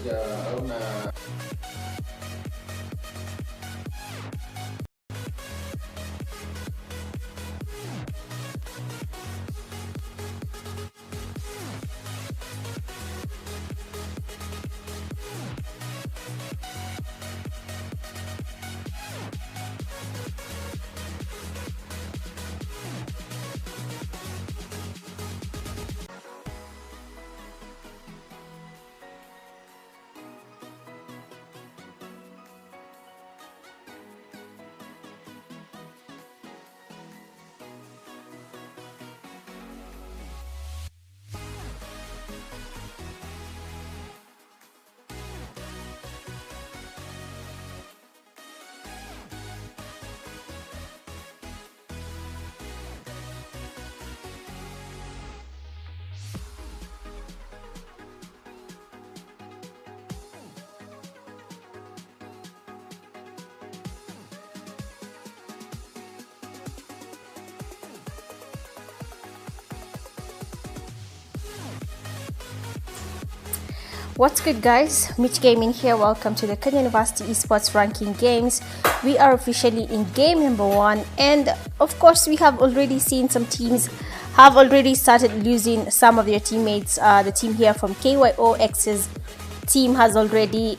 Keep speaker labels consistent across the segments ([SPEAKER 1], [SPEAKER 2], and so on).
[SPEAKER 1] sijaona.
[SPEAKER 2] What's good, guys? Mitch Gaming here. Welcome to the Kenya University Esports Ranking Games. We are officially in game number 1, and of course we have already seen some teams have already started losing some of their teammates. The team here from KYOX's team has already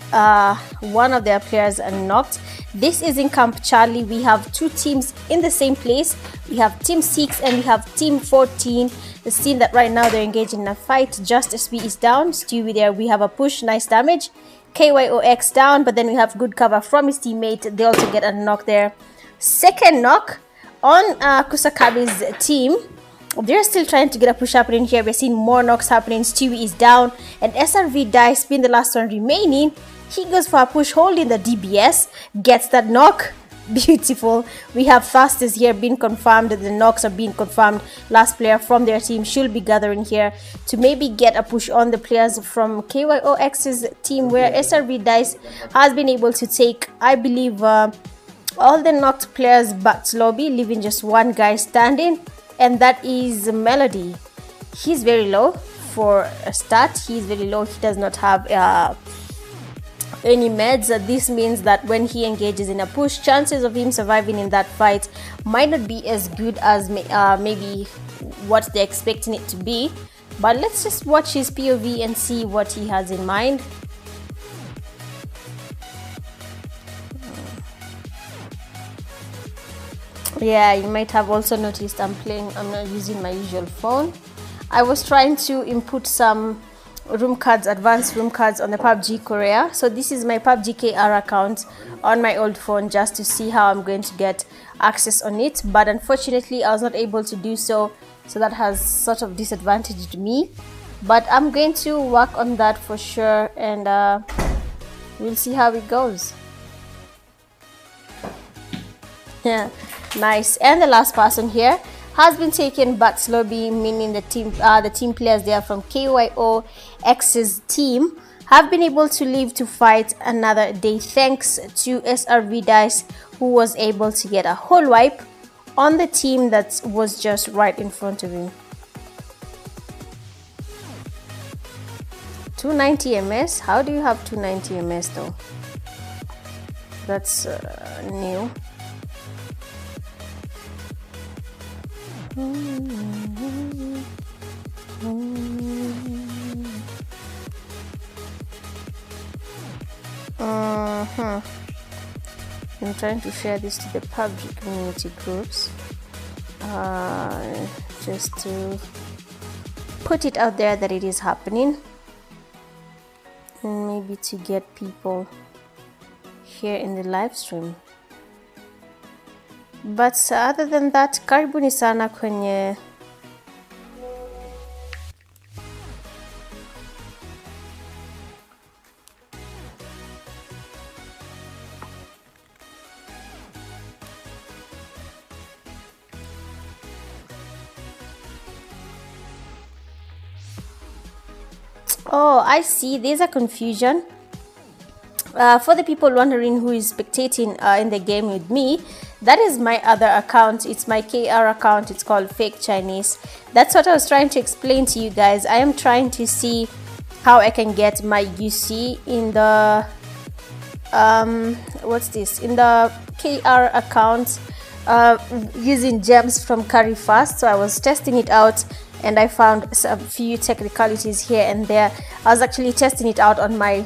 [SPEAKER 2] one of their players knocked. This is in Camp Charlie. We have two teams in the same place. We have Team 6 and we have Team 14. The team that right now they're engaged in a fight. Just SB is down. Stewie there. We have a push. Nice damage. KYOX down, but then we have good cover from his teammate. They also get a knock there. Second knock on Kusakabe's team. They're still trying to get a push happening here. We're seeing more knocks happening. Stewie is down, and SRV dice being the last one remaining. He goes for a push, holding the DBS, gets that knock. Beautiful. We have fastest here being confirmed. The knocks are being confirmed. Last player from their team should be gathering here to maybe get a push on the players from KYOX's team, where SRV dice has been able to take, I believe, all the knocked players back to lobby, leaving just one guy standing, and that is Melody. He's very low for a start. He's very low. He does not have any meds. This means that when he engages in a push, chances of him surviving in that fight might not be as good as maybe what they're expecting it to be. But let's just watch his POV and see what he has in mind. Yeah, you might have also noticed I'm not using my usual phone. I was trying to input some room cards, advanced room cards on the PUBG Korea. So this is my PUBG KR account on my old phone, just to see how I'm going to get access on it. But unfortunately, I was not able to do so. So that has sort of disadvantaged me. But I'm going to work on that for sure, and we'll see how it goes. Yeah, nice. And the last person here has been taken back to lobby, meaning the team players there from KYOX's team have been able to live to fight another day, thanks to SRV Dice, who was able to get a whole wipe on the team that was just right in front of him. 290 MS? How do you have 290 MS though? That's new. I'm trying to share this to the PUBG community groups, just to put it out there that it is happening, and maybe to get people here in the live stream. But other than that, karibuni sana kwenye Oh, I see. There's a confusion. For the people wondering who is spectating in the game with me, that is my other account. It's my KR account. It's called Fake Chinese. That's what I was trying to explain to you guys. I am trying to see how I can get my UC in the what's this, in the KR account, using gems from Curry Fast. So I was testing it out and I found a few technicalities here and there. I was actually testing it out on my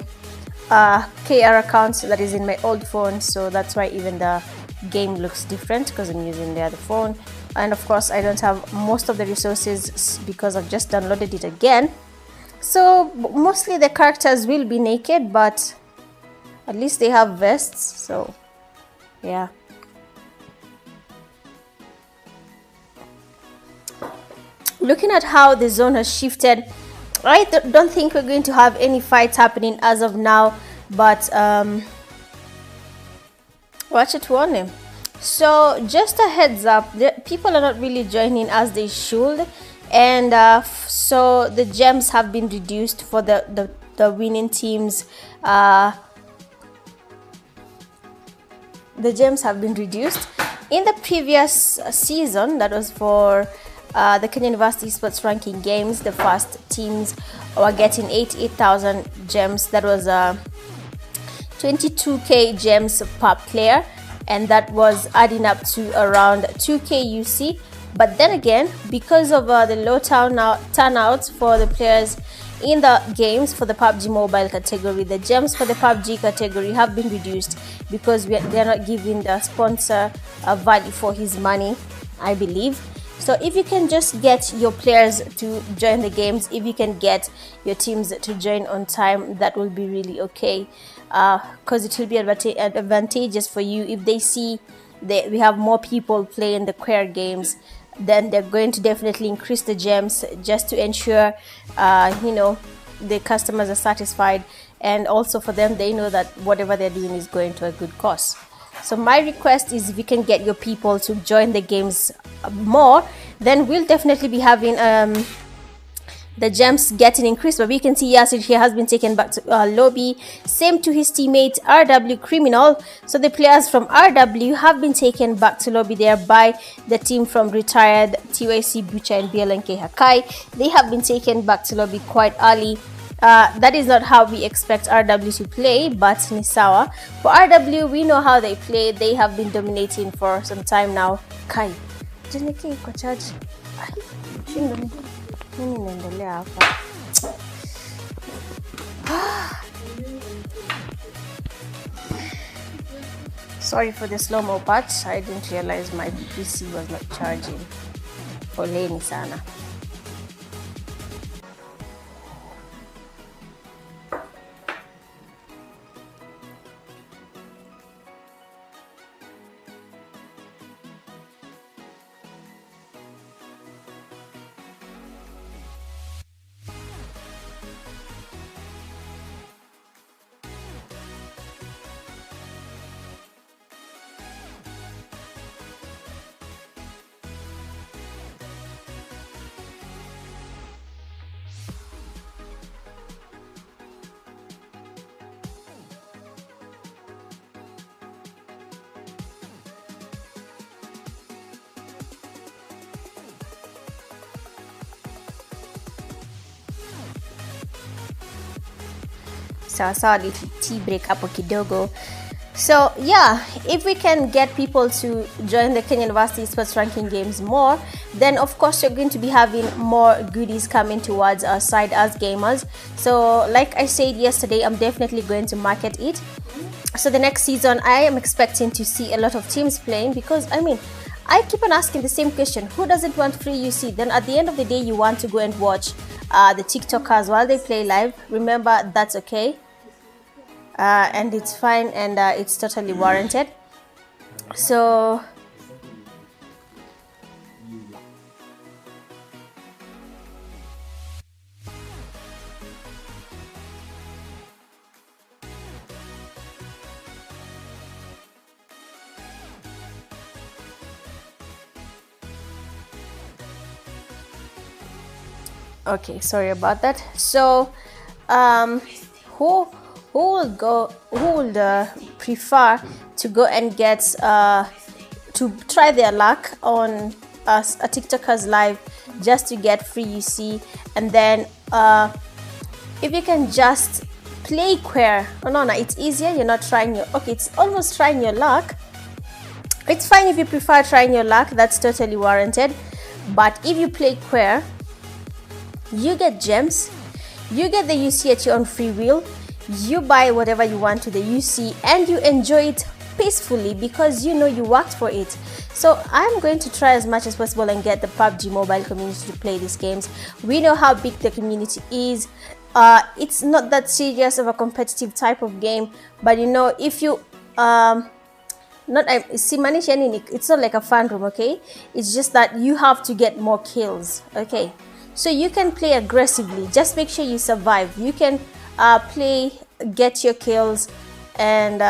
[SPEAKER 2] KR account that is in my old phone, so that's why even the game looks different, because I'm using the other phone. And of course I don't have most of the resources because I've just downloaded it again. So mostly the characters will be naked, but at least they have vests, so yeah. Looking at how the zone has shifted, I don't think we're going to have any fights happening as of now, but watch it warn him. So just a heads up, people are not really joining as they should, and so the gems have been reduced for the winning teams. The gems have been reduced. In the previous season, that was for the Kenya University Esports Ranking Games, the first teams were getting 88,000 gems. That was 22k gems per player, and that was adding up to around 2k UC. But then again, because of the low turnouts for the players in the games for the PUBG Mobile category, the gems for the PUBG category have been reduced because they're not giving the sponsor a value for his money, I believe. So if you can just get your players to join the games, if you can get your teams to join on time, that will be really okay, because it will be advantageous for you. If they see that we have more people playing the Kuer games, then they're going to definitely increase the gems just to ensure the customers are satisfied, and also for them, they know that whatever they're doing is going to a good cause. So my request is, if you can get your people to join the games more, then we'll definitely be having the gems getting increased. But we can see Yasir here has been taken back to lobby, same to his teammate RW Criminal. So the players from RW have been taken back to lobby there by the team from retired TYC Bucha and BLNK Hakai. They have been taken back to lobby quite early. That is not how we expect RW to play, but Nisawa. For RW, we know how they play. They have been dominating for some time now. Kai, sorry for the slow-mo patch. I didn't realize my PC was not charging. Poleni sana. Sawa little tea break hapo kidogo. So yeah, if we can get people to join the Kenya University Esports Ranking Games more, then of course you're going to be having more goodies coming towards our side as gamers. So like I said yesterday, I'm definitely going to market it. So the next season, I am expecting to see a lot of teams playing, because I mean, I keep on asking the same question: who doesn't want free UC? Then at the end of the day, you want to go and watch the TikTokers while they play live. Remember, that's okay. And it's fine, and it's totally warranted. So okay, sorry about that. So who would prefer to go and get to try their luck on a TikTokers live just to get free UC, and then if you can just play Kuer. Oh no, it's easier. You're not trying your, okay, it's almost trying your luck. It's fine if you prefer trying your luck, that's totally warranted. But if you play Kuer, you get gems, you get the UC at your own free will, you buy whatever you want to the UC, and you enjoy it peacefully because you know you worked for it. So I'm going to try as much as possible and get the PUBG Mobile community to play these games. We know how big the community is. It's not that serious of a competitive type of game, but you know, if you it's not like a fan room, okay? It's just that you have to get more kills, okay? So you can play aggressively, just make sure you survive. You can play, get your kills, and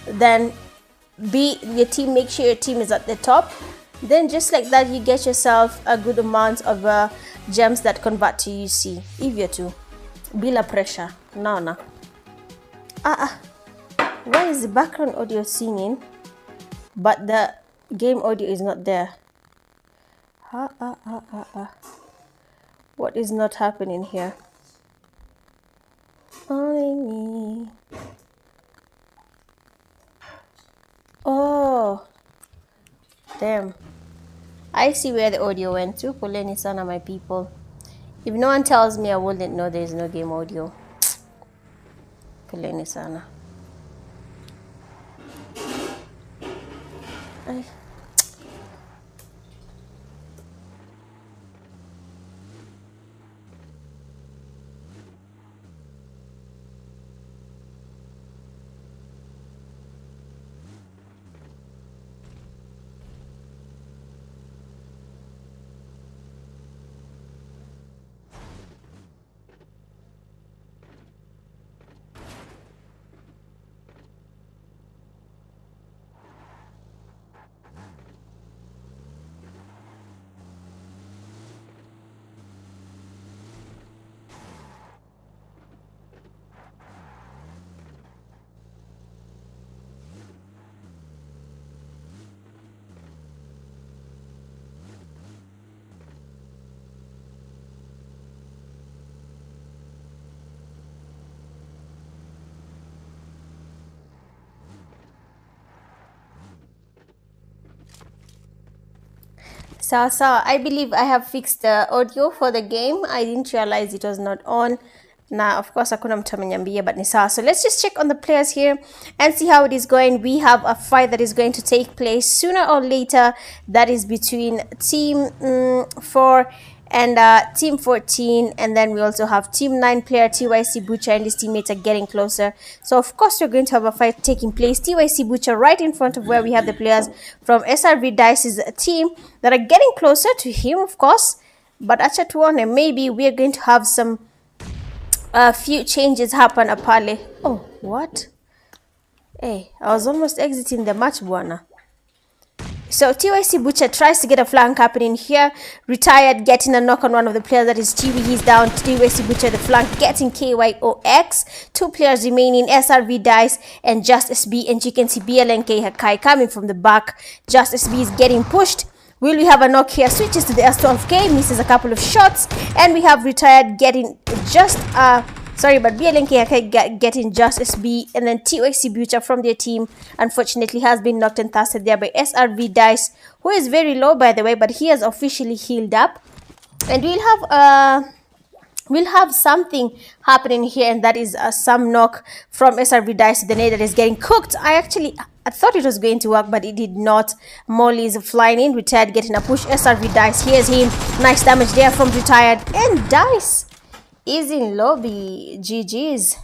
[SPEAKER 2] then be your team, make sure your team is at the top. Then just like that, you get yourself a good amount of gems that convert to UC, if you're to. Bila pressure. No. Why is the background audio singing, but the game audio is not there? What is not happening here? Only me. Oh, damn. I see where the audio went to. Poleni sana, my people. If no one tells me, I wouldn't know there is no game audio. Poleni sana. So I believe I have fixed the audio for the game. I didn't realize it was not on. Now, of course, hakuna mtu ameniambia, but ni sawa. So let's just check on the players here and see how it is going. We have a fight that is going to take place sooner or later. That is between Team 4 and Team 14, and then we also have Team 9 player TYC Butcher and his teammates are getting closer. So of course we're going to have a fight taking place. TYC Butcher right in front of where we have the players from SRV Dice's team that are getting closer to him, of course. But acha tuone, maybe we're going to have some few changes happen apale. Oh, what? Hey, I was almost exiting the match, bwana. So TYC Butcher tries to get a flank happening here. Retired getting a knock on one of the players, that is Chiwi. He's down. TYC Butcher the flank getting KYOX. 2 players remaining, SRV Dice and Just SB. And you can see BLNK Hakai coming from the back. Just SB is getting pushed. Will we have a knock here? Switches to the S12K, misses a couple of shots. And we have Retired getting just BLNK getting Just SB, and then TYC Butcher from their team unfortunately has been knocked and tasted there by SRV Dice, who is very low by the way, but he has officially healed up. And we'll have something happening here, and that is some knock from SRV Dice. The nade that is getting cooked. I thought it was going to work, but it did not. Molly is flying in. Retired getting a push. SRV Dice, here's him. Nice damage there from Retired, and Dice is in lobby. GG's.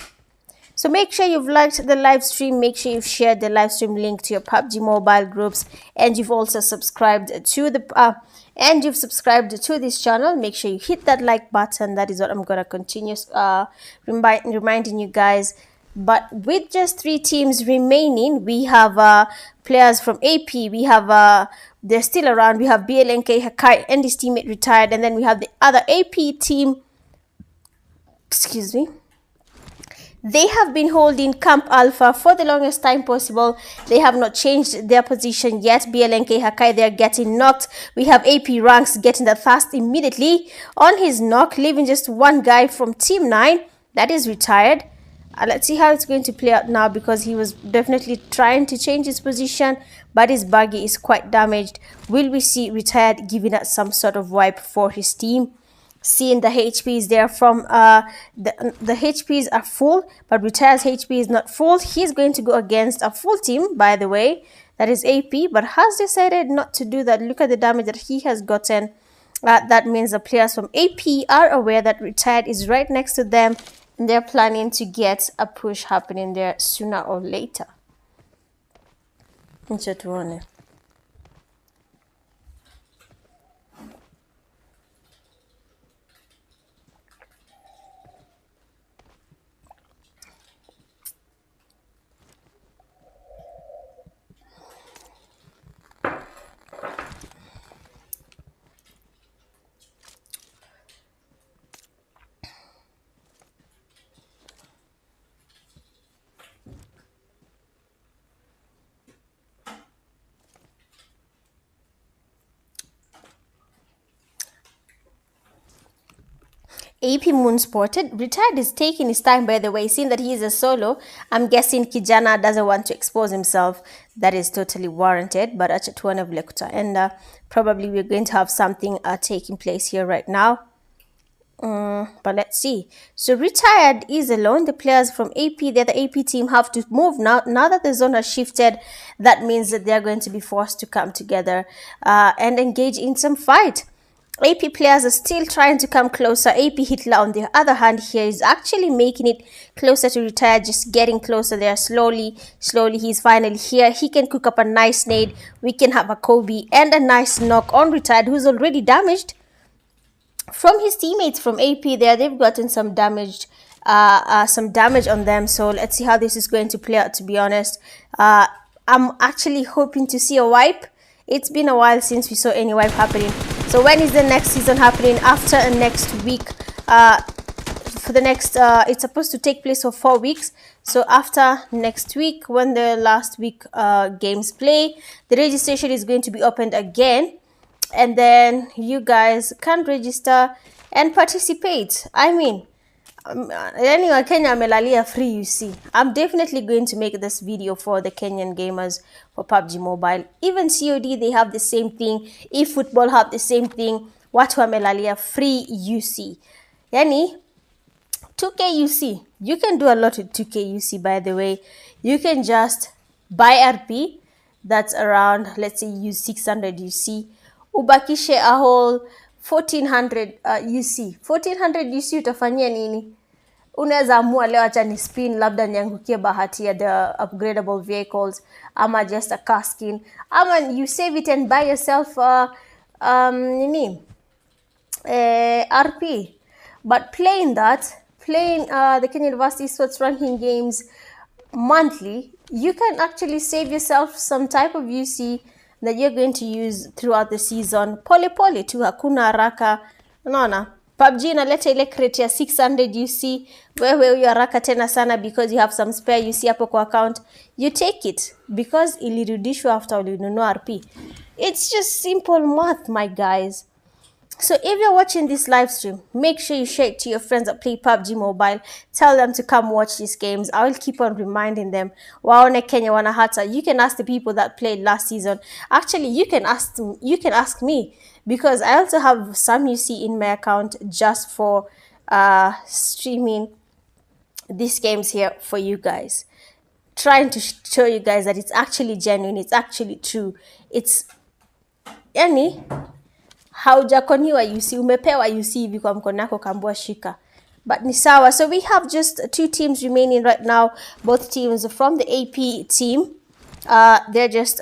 [SPEAKER 2] So make sure you've liked the live stream, make sure you've shared the live stream link to your PUBG Mobile groups, and you've also subscribed to this channel. Make sure you hit that like button. That is what I'm gonna continue reminding you guys. But with just 3 teams remaining, we have players from AP. We have they're still around. We have BLNK Hakai and his teammate Retired, and then we have the other AP team. Excuse me. They have been holding Camp Alpha for the longest time possible. They have not changed their position yet. BLNK Hakai, they're getting knocked. We have AP Ranks getting the fast immediately on his knock, leaving just one guy from Team 9. That is retired. Let's see how it's going to play out now, because he was definitely trying to change his position, but his buggy is quite damaged. Will we see retired giving us some sort of wipe for his team? Seeing the HPs there from the HPs are full, but retired's HP is not full. He's going to go against a full team, by the way, that is AP, but has decided not to do that. Look at the damage that he has gotten. That means the players from AP are aware that retired is right next to them, and they're planning to get a push happening there sooner or later. Acha tuone. AP Moon spotted. Retired is taking his time, by the way, seeing that he is a solo. I'm guessing Kijana doesn't want to expose himself. That is totally warranted, but acha tuone vile kutaenda. Probably we're going to have something taking place here right now. But let's see. So retired is alone. The players from AP, the AP team, have to move now. Now that the zone has shifted, that means that they're going to be forced to come together and engage in some fight. AP players are still trying to come closer. AP Hitler, on the other hand, here is actually making it closer to retire, just getting closer there slowly. Slowly, he's finally here. He can cook up a nice nade. We can have a Kobe and a nice knock on retired, who's already damaged. From his teammates from AP there, they've gotten some damage on them. So let's see how this is going to play out, to be honest. I'm actually hoping to see a wipe. It's been a while since we saw any wipe happening. So when is the next season happening? After next week. For the next, it's supposed to take place for 4 weeks. So after next week, when the last week games play, the registration is going to be opened again. And then you guys can register and participate. I mean, anyway, Kenya amelalia free, you see. I'm definitely going to make this video for the Kenyan gamers for PUBG Mobile. Even COD, they have the same thing. eFootball have the same thing. Watu wamelalia free, you see. Yani, 2K UC. You can do a lot with 2K UC, by the way. You can just buy RP. That's around, let's say, use 600 UC. Ubakishe a whole 1400 UC. 1400 UC utafanyia nini? Unaweza amua leo acha ni spin, labda niangukie bahati ya the upgradable vehicles, ama just a car skin, ama you save it and buy yourself RP. But playing the Kenya University Esports Ranking games monthly, you can actually save yourself some type of UC that you're going to use throughout the season. Pole pole tu, hakuna haraka. Unaona? PUBG inaleta ile crate ya 600 UC. Wewe huyo haraka tena sana because you have some spare UC hapo kwa account. You take it because ilirudishwa after ulinunua RP. It's just simple math, my guys. So if you're watching this live stream, make sure you share it to your friends that play PUBG Mobile. Tell them to come watch these games. I will keep on reminding them. Waone Kenya wanahata. You can ask the people that played last season. Actually, you can ask me, because I also have some UC in my account just for streaming these games here for you guys. Trying to show you guys that it's actually genuine. It's actually true. It's yani haujakoniwa UC, umepewa UC hivi kwa mkono wako kambua shika. But ni sawa. So we have just 2 teams remaining right now. Both teams from the AP team. They're just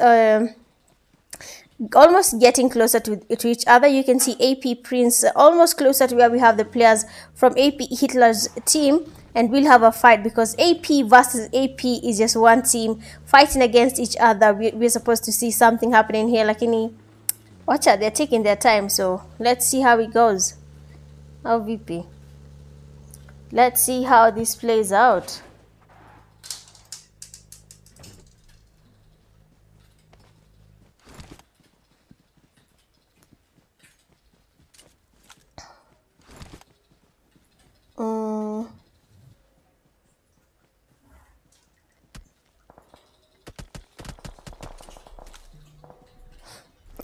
[SPEAKER 2] almost getting closer to each other. You can see AP Prince almost closer to where we have the players from AP Hitler's team. And we'll have a fight because AP versus AP is just one team fighting against each other. We're supposed to see something happening here. Lakini watch out, they're taking their time, so let's see how it goes. Oh, VP. Let's see how this plays out.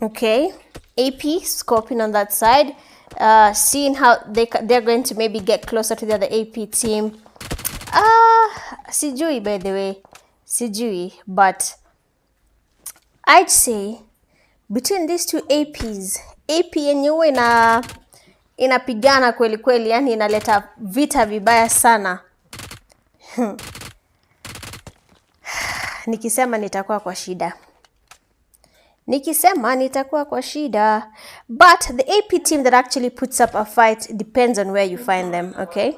[SPEAKER 2] Okay, AP scoping on that side, seeing how they're going to maybe get closer to the other AP team. Sijui, by the way, sijui, but I'd say between these two APs, AP yenyewe inapigana kweli kweli, yani inaleta vita vibaya sana. Nikisema nitakuwa kwa shida. But the AP team that actually puts up a fight depends on where you find them, okay?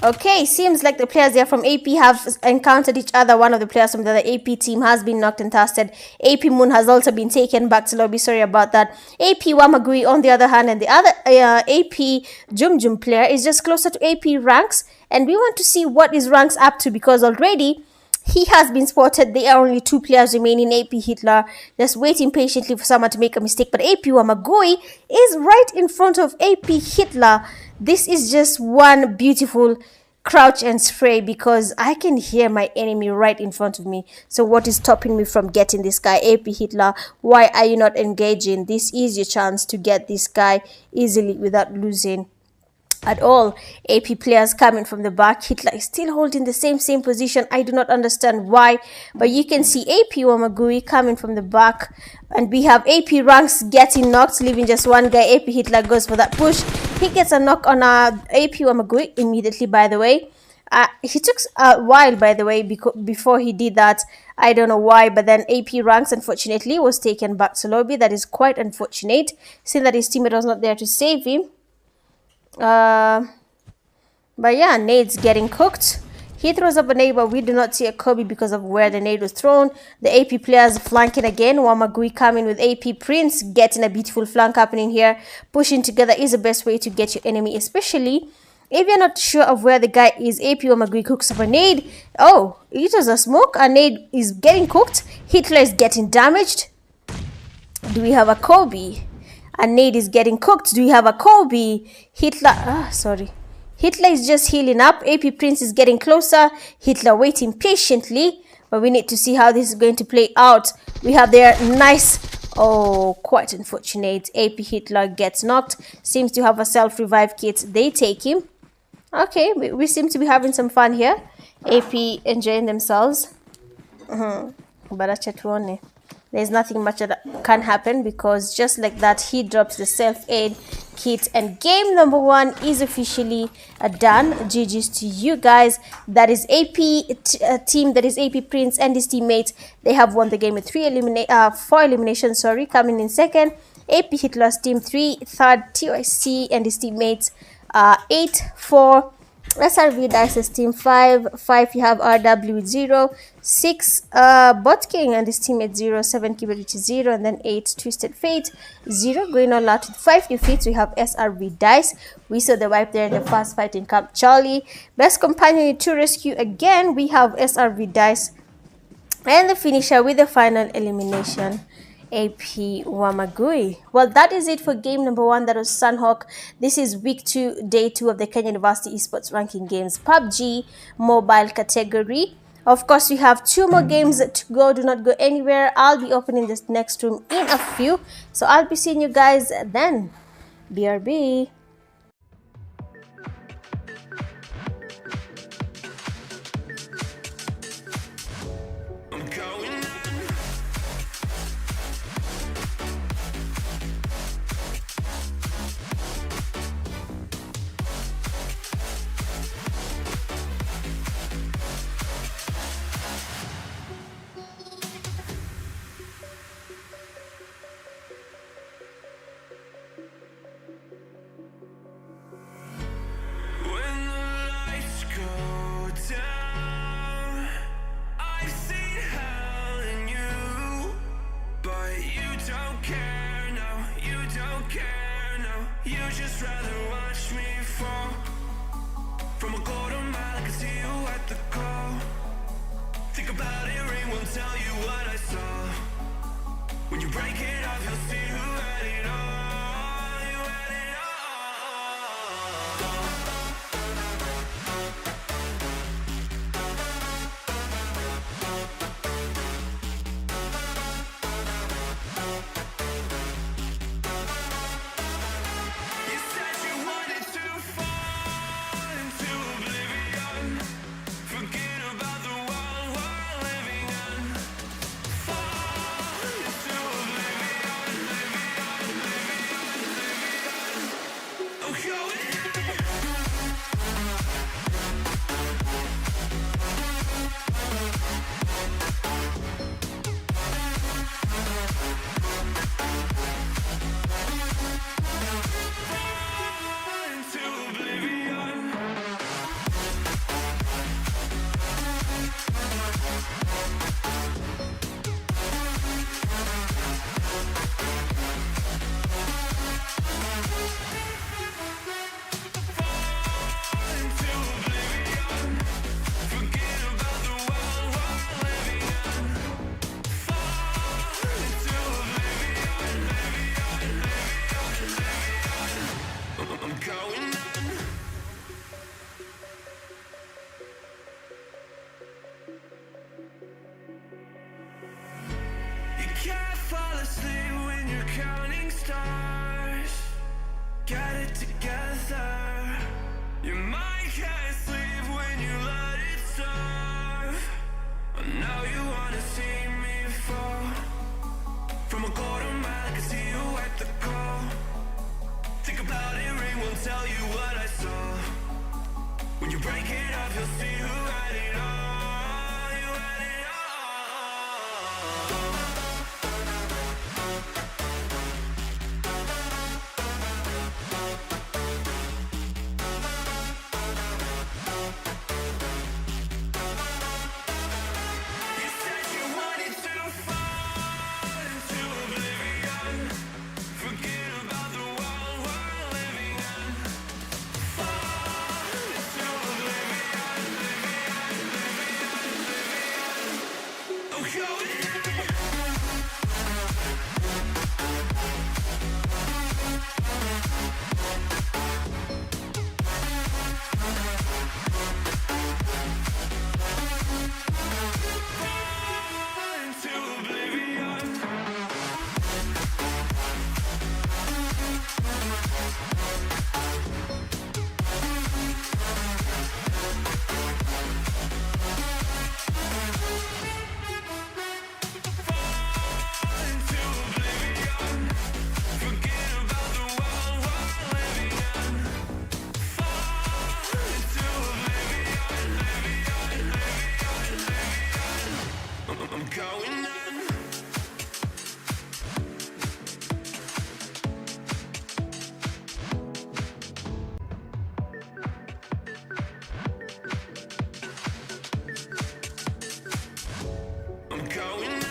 [SPEAKER 2] Okay, seems like the players there from AP have encountered each other. One of the players from the other AP team has been knocked and tested. AP Moon has also been taken back to lobby. Sorry about that. AP Wamagui on the other hand, and the other AP Jum player is just closer to AP ranks. And we want to see what is ranks up to, because already he has been spotted. There are only 2 players remaining. AP Hitler just waiting patiently for someone to make a mistake. But AP Wamagui is right in front of AP Hitler. This is just one beautiful crouch and spray, because I can hear my enemy right in front of me. So what is stopping me from getting this guy? AP Hitler, why are you not engaging? This is your chance to get this guy easily without losing at all. AP players coming from the back. Hitler is still holding the same position. I do not understand why, but you can see AP Wamagui coming from the back, and we have AP ranks getting knocked, leaving just one guy. AP Hitler goes for that push. He gets a knock on AP Wamagui immediately, by the way. He took a while, by the way, before he did that. I don't know why, but then AP ranks, unfortunately, was taken back to lobby. That is quite unfortunate, seeing that his teammate was not there to save him. But yeah, nade's getting cooked. He throws up a nade, but we do not see a Kobe because of where the nade was thrown. The AP players flanking again. Wamagui coming with AP Prince, getting a beautiful flank happening here. Pushing together is the best way to get your enemy, especially if you're not sure of where the guy is. AP Wamagui cooks up a nade. Oh, it was a smoke. A nade is getting cooked. Hitler is getting damaged. Do we have a Kobe? A nade is getting cooked. Do we have a Kobe? Hitler, sorry. Hitler is just healing up. AP Prince is getting closer. Hitler waiting patiently. But we need to see how this is going to play out. We have their nice... Oh, quite unfortunate. AP Hitler gets knocked. Seems to have a self-revive kit. They take him. Okay, we seem to be having some fun here. AP enjoying themselves. Barachatuone. There's nothing much that can happen, because just like that, he drops the self-aid kit, and game number 1 is officially done. GG's to you guys. That is AP team, that is AP Prince and his teammates. They have won the game with 4 eliminations, sorry. Coming in second, AP Hitler's team 3, third TYC and his teammates 8-4. SRV Dice's team 5, you have RW with 0, 6 Bot King and his teammate 0, 7 Kiberich 0, and then 8 Twisted Fate 0. Going all out with 5 defeats, we have SRV Dice. We saw the wipe there in the first fight in Camp Charlie. Best companion to rescue again, we have SRV Dice. And the finisher with the final elimination, AP Wamagui. Well, that is it for game number 1. That was Sunhawk. This is week 2, day 2 of the Kenya University Esports Ranking Games PUBG Mobile category. Of course, we have 2 more games to go. Do not go anywhere. I'll be opening this next room in a few. So I'll be seeing you guys then. BRB.
[SPEAKER 1] You just rather watch me fall. From a quarter mile, I can see you at the call. Think about it, ring won't tell you what I saw. When you break it off, you'll see who had it all. You had it all. You said you wanted to fall into oblivion. Forget about the world we're living in. Fall into oblivion, oblivion. I'm going in. Into oblivion. Into oblivion. Forget about the world we're living in. Fall into oblivion, I'm going in. You can't fall asleep when you're counting stars. Get it together. Your mind can't sleep when you let it starve. I know you wanna see me fall. From a quarter mile, I can see you at the call. Think about it, ring won't tell you what I saw. When you break it off, you'll see who had it all. You had it all. You said you wanted to fall into oblivion. Forget about the world we're living in. Fall into oblivion, I'm going in. Into oblivion. Into oblivion. Forget about the world we're living in. Fall into oblivion, I'm going in. I'm going in.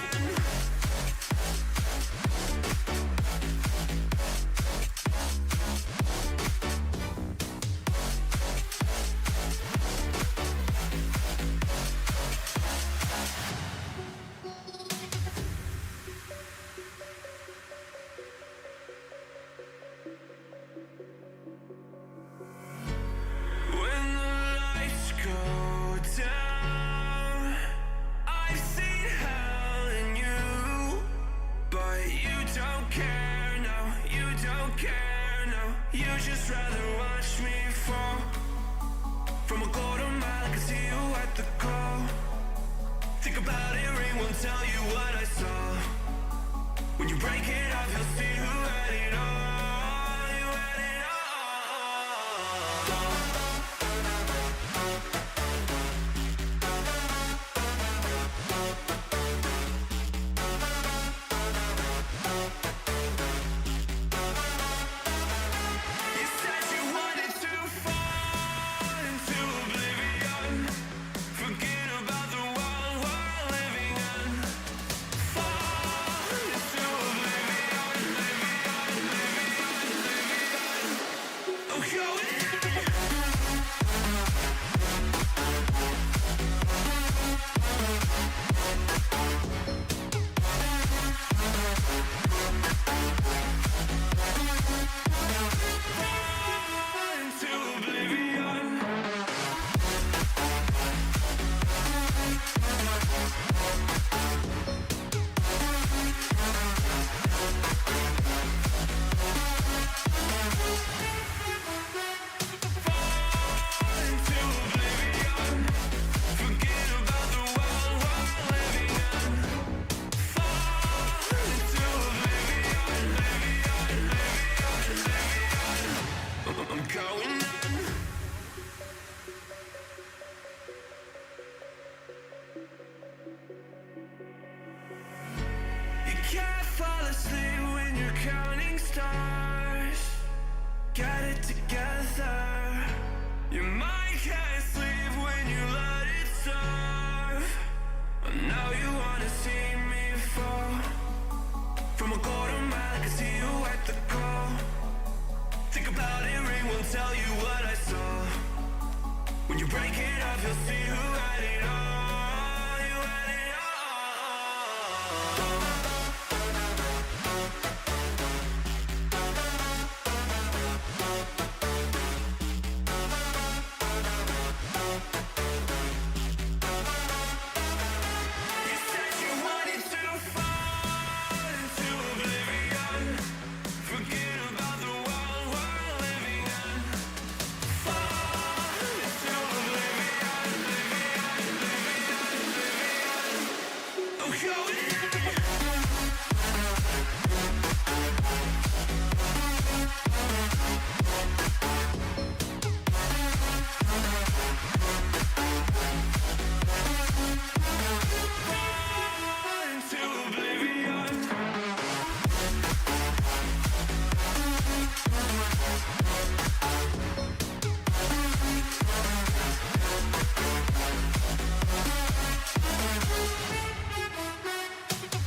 [SPEAKER 1] When the lights go down, I've seen hell in you, but you don't care, no, you don't care, no. You just rather watch me fall. From a quarter mile, I can see you at the call. Think about it, ring won't tell you what I saw. When you break it off, you'll see who had it all. You had it all. You said you wanted to fall into oblivion. Forget about the world we're living in. Fall into oblivion. fall asleep when you're counting stars. Get it together. Your mind can't sleep when you let it serve. And now you wanna see me fall. From a quarter mile, I can see you at the call. Think about it, ring won't tell you what I saw. When you break it up, you'll see who had it all. You had it all. You said you wanted to fall into oblivion. Forget about the world we're living in. Fall into oblivion, oblivion. I'm going in. Fall into oblivion.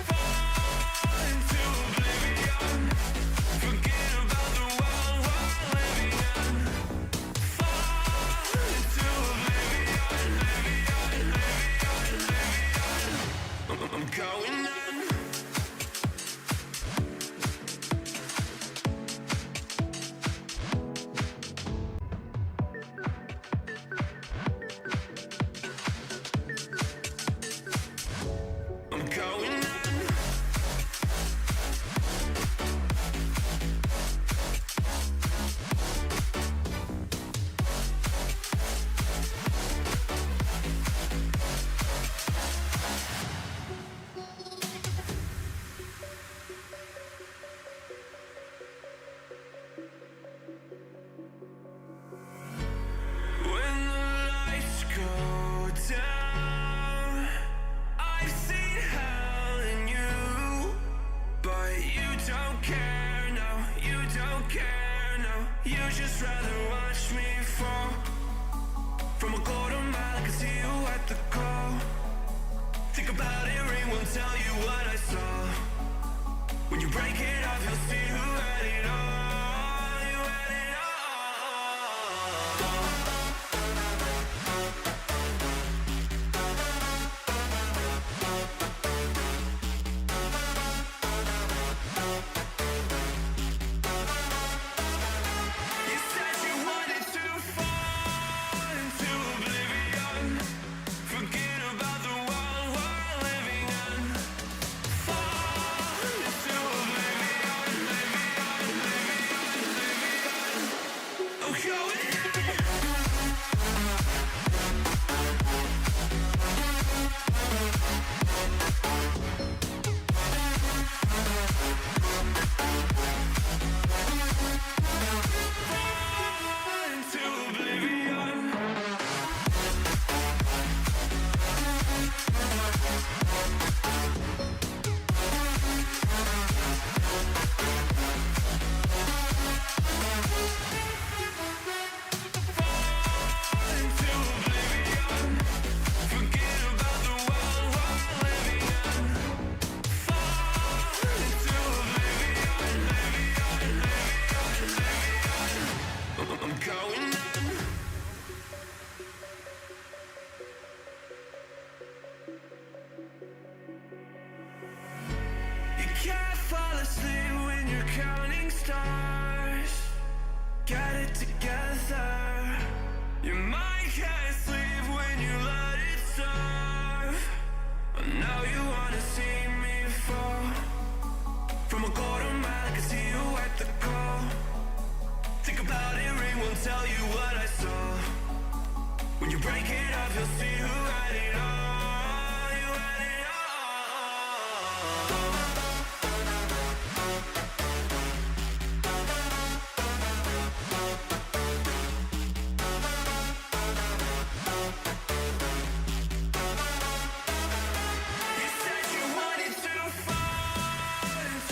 [SPEAKER 1] Fall into oblivion. Forget about the world we're living in. Fall into oblivion, I'm going in. I'm going in. When the lights go down, I've seen hell in you, but you don't care, no, you don't care, no. You just rather watch me fall. From a quarter mile, I can see you at the call. Think about it, ring won't tell you what I saw. When you break it off, you'll see who had it all. You had it all. You said you wanted to fall into oblivion. Forget about the world we're living in. Fall into oblivion, I'm going in. Fall into oblivion. Fall into oblivion. Forget about the world we're living in. Fall into oblivion, I'm going in. You can't fall asleep when you're counting stars. Get it together. Your mind can't sleep when you let it serve. And now you wanna see me fall. From a quarter mile, I can see you at the call. Think about it, ring won't tell you what I saw. When you break it up, you'll see who had it all. You had it all. You said you wanted to fall into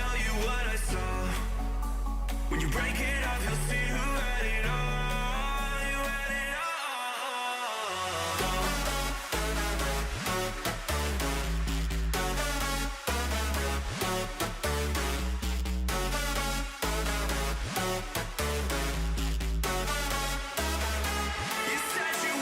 [SPEAKER 1] tell you what I saw. When you break it off, you'll see who had it all. You had it all. You said you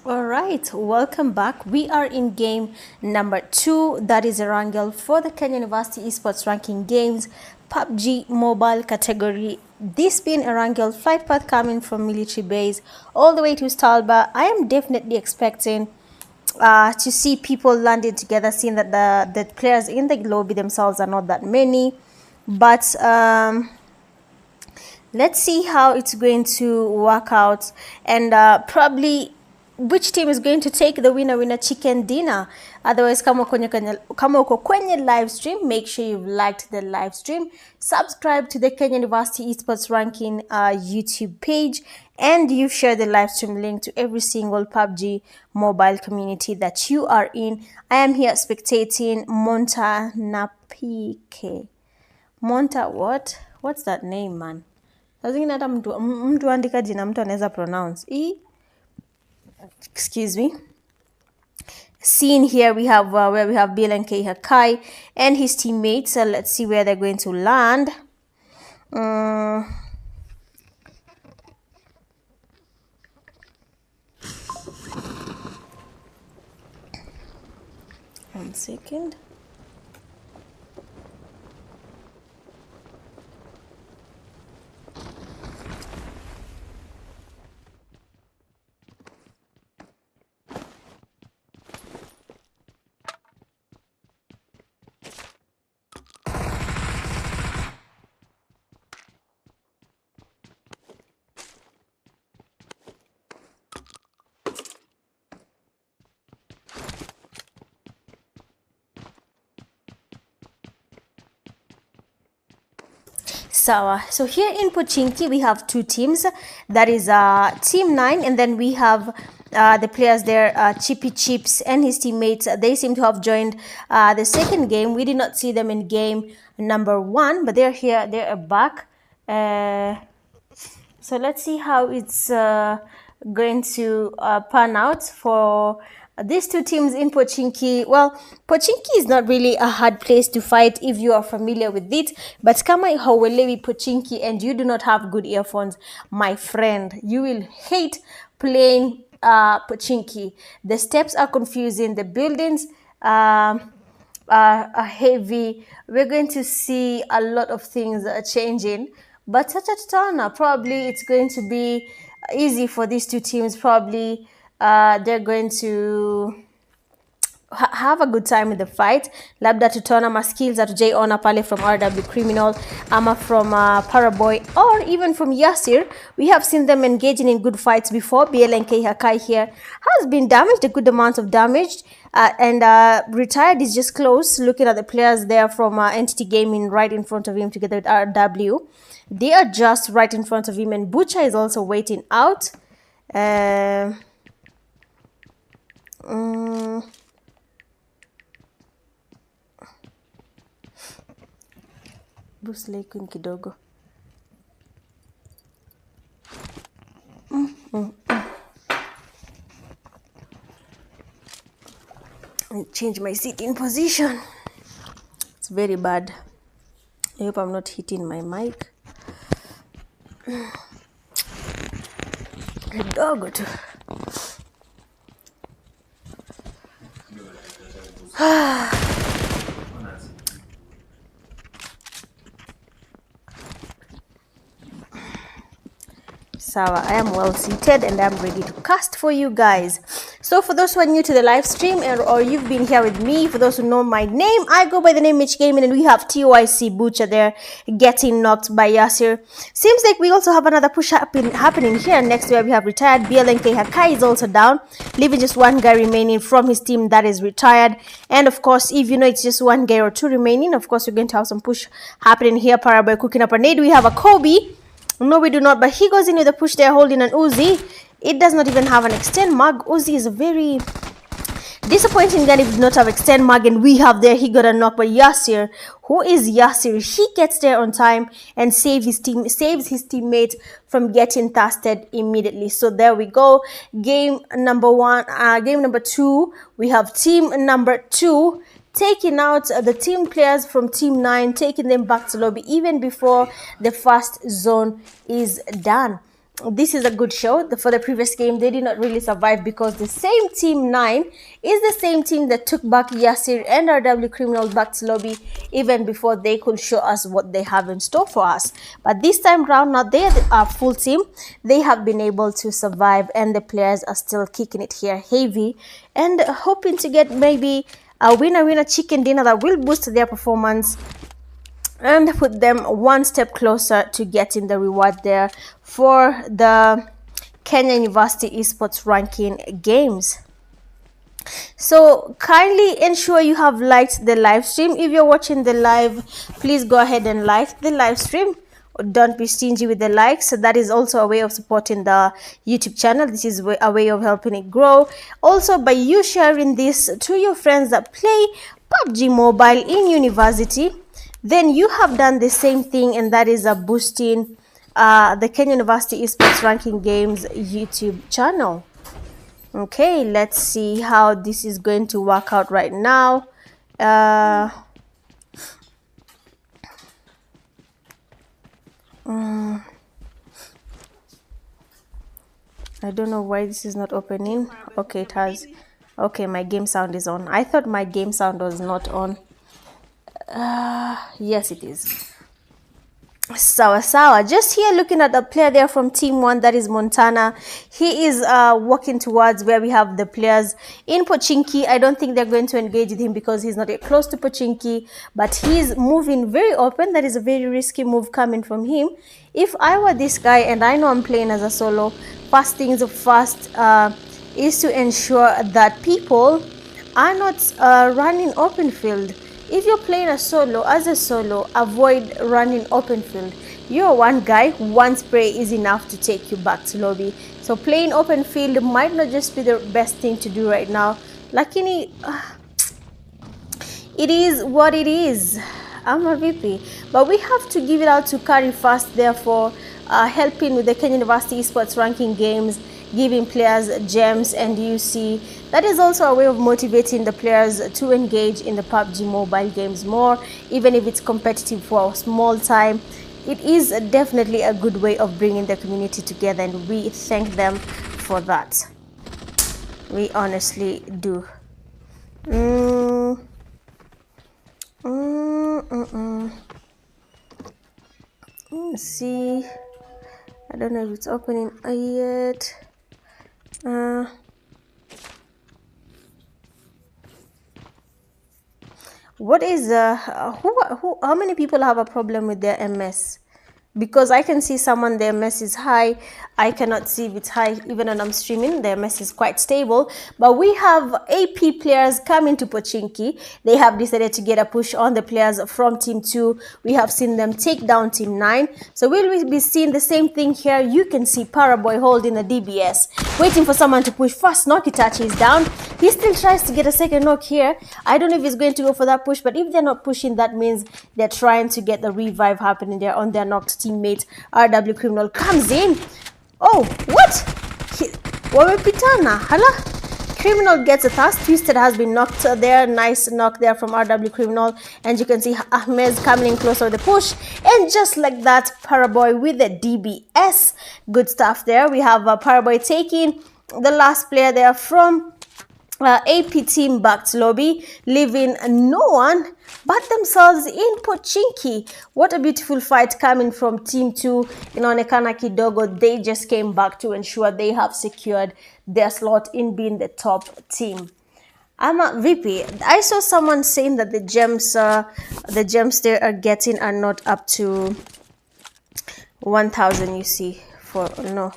[SPEAKER 2] All right, welcome back. We are in game number 2. That is a wrangle for the Kenya University Esports Ranking Games PUBG Mobile category. This being a wrangle flight path coming from military base all the way to Stalba. I am definitely expecting to see people landing together, seeing that the players in the lobby themselves are not that many. But let's see how it's going to work out, and probably which team is going to take the winner chicken dinner. Otherwise, kama uko kwenye live stream, make sure you've liked the live stream, subscribe to the Kenya University Esports Ranking YouTube page, and you share the live stream link to every single PUBG Mobile community that you are in. I am here spectating Monta Napike. Monta what? What's that name, man? Lazima hata mtu andika jina mtu anaweza pronounce. Excuse me. Scene here we have where we have BLNK Hakai and his teammates. So let's see where they're going to land. 1 second. So here in Pochinki we have 2 teams. That is team 9, and then we have the players there, Chippy Chips and his teammates. They seem to have joined the second game. We did not see them in game number 1, but they're here. They're back. So let's see how it's going to pan out for these 2 teams in Pochinki. Well, Pochinki is not really a hard place to fight if you are familiar with it. But kama hauelewi Pochinki and you do not have good earphones, my friend, you will hate playing Pochinki. The steps are confusing. The buildings are heavy. We're going to see a lot of things changing. But Tana, probably it's going to be easy for these 2 teams. Probably they're going to have a good time with the fight. Labda tutaona maskills hatujaona pale from RW Criminal ama from Paraboy or even from Yasir. We have seen them engaging in good fights before. BLNK Hakai here has been damaged, a good amount of damage, and retired is just close. Looking at the players there from Entity Gaming right in front of him together with RW. They are just right in front of him, and Butcher is also waiting out. Boost laikun kidogo. I change my seating position. It's very bad. I hope I'm not hitting my mic. Kidogo tu. Sawa, I am well seated and I'm ready to cast for you guys. So for those who are new to the live stream or you've been here with me, for those who know my name, I go by the name Mitch Gaming, and we have TYC Butcher there getting knocked by Yasir. Seems like we also have another push happening here next, where we have retired. BLNK Hakai is also down, leaving just one guy remaining from his team that is retired. And of course, if you know it's just one guy or two remaining, of course we're going to have some push happening here. Paraboy cooking up a nade. We have a Kobe. No, we do not, but he goes in with a push there holding an Uzi. It does not even have an extend mag. Uzi is a very disappointing gun if it does not have extend mag, and we have there, he got a knock by Yasir. Who is Yasir? He gets there on time and saves his teammate from getting tasted immediately. So there we go. Game number 2. We have team number 2 taking out the team players from team 9, taking them back to lobby even before the first zone is done. This is a good show. For the previous game, they did not really survive because the same team 9 is the same team that took back Yasir and RW Criminals back to lobby even before they could show us what they have in store for us. But this time round, now they are full team. They have been able to survive, and the players are still kicking it here heavy and hoping to get maybe a winner chicken dinner that will boost their performance and put them one step closer to getting the reward there for the Kenya University Esports Ranking Games. So kindly ensure you have liked the live stream. If you're watching the live, please go ahead and like the live stream. Don't be stingy with the likes. So that is also a way of supporting the YouTube channel. This is a way of helping it grow. Also, by you sharing this to your friends that play PUBG Mobile in university, then you have done the same thing, and that is boosting the Kenya University Esports Ranking Games YouTube channel. Okay, let's see how this is going to work out right now. I don't know why this is not opening. Okay, it has. Okay, my game sound is on. I thought my game sound was not on. Yes, it is. Sawa. Just here looking at the player there from team 1, that is Montana. He is walking towards where we have the players in Pochinki. I don't think they're going to engage with him because he's not yet close to Pochinki, but he's moving very open. That is a very risky move coming from him. If I were this guy and I know I'm playing as a solo, first things first is to ensure that people are not running open field. If you're playing as a solo, avoid running open field. You're one guy, one spray is enough to take you back to lobby. So playing open field might not just be the best thing to do right now. Lakini, it is what it is. I'm a VP. But we have to give it out to Carry Fast, therefore, helping with the Kenya University Esports Ranking Games, giving players gems and UC. That is also a way of motivating the players to engage in the PUBG Mobile games more, even if it's competitive for a small time. It is definitely a good way of bringing the community together, and we thank them for that. We honestly do. Let's see. I don't know if it's opening yet. What is how many people have a problem with their MS? Because I can see someone, their MS is high. I cannot see if it's high even when I'm streaming. Their MS is quite stable. But we have AP players coming to Pochinki. They have decided to get a push on the players from Team 2. We have seen them take down Team 9. So will we be seeing the same thing here? You can see Paraboy holding the DBS, waiting for someone to push. First knock, Itachi is down. He still tries to get a second knock here. I don't know if he's going to go for that push, but if they're not pushing, that means they're trying to get the revive happening there on their knocked teammate. RW Criminal comes in. Oh, what? Wamepitana. Hala. Criminal gets a task. Twisted has been knocked there. Nice knock there from RW Criminal. And you can see Ahmed coming in closer with the push. And just like that, Paraboy with the DBS. Good stuff there. We have Paraboy taking the last player there from AP team backed lobby, leaving no one but themselves in Pochinki. What a beautiful fight coming from Team 2. Inaonekana kidogo, they just came back to ensure they have secured their slot in being the top team. Ama VP, I saw someone saying that the gems they are getting are not up to 1,000. You see, for no,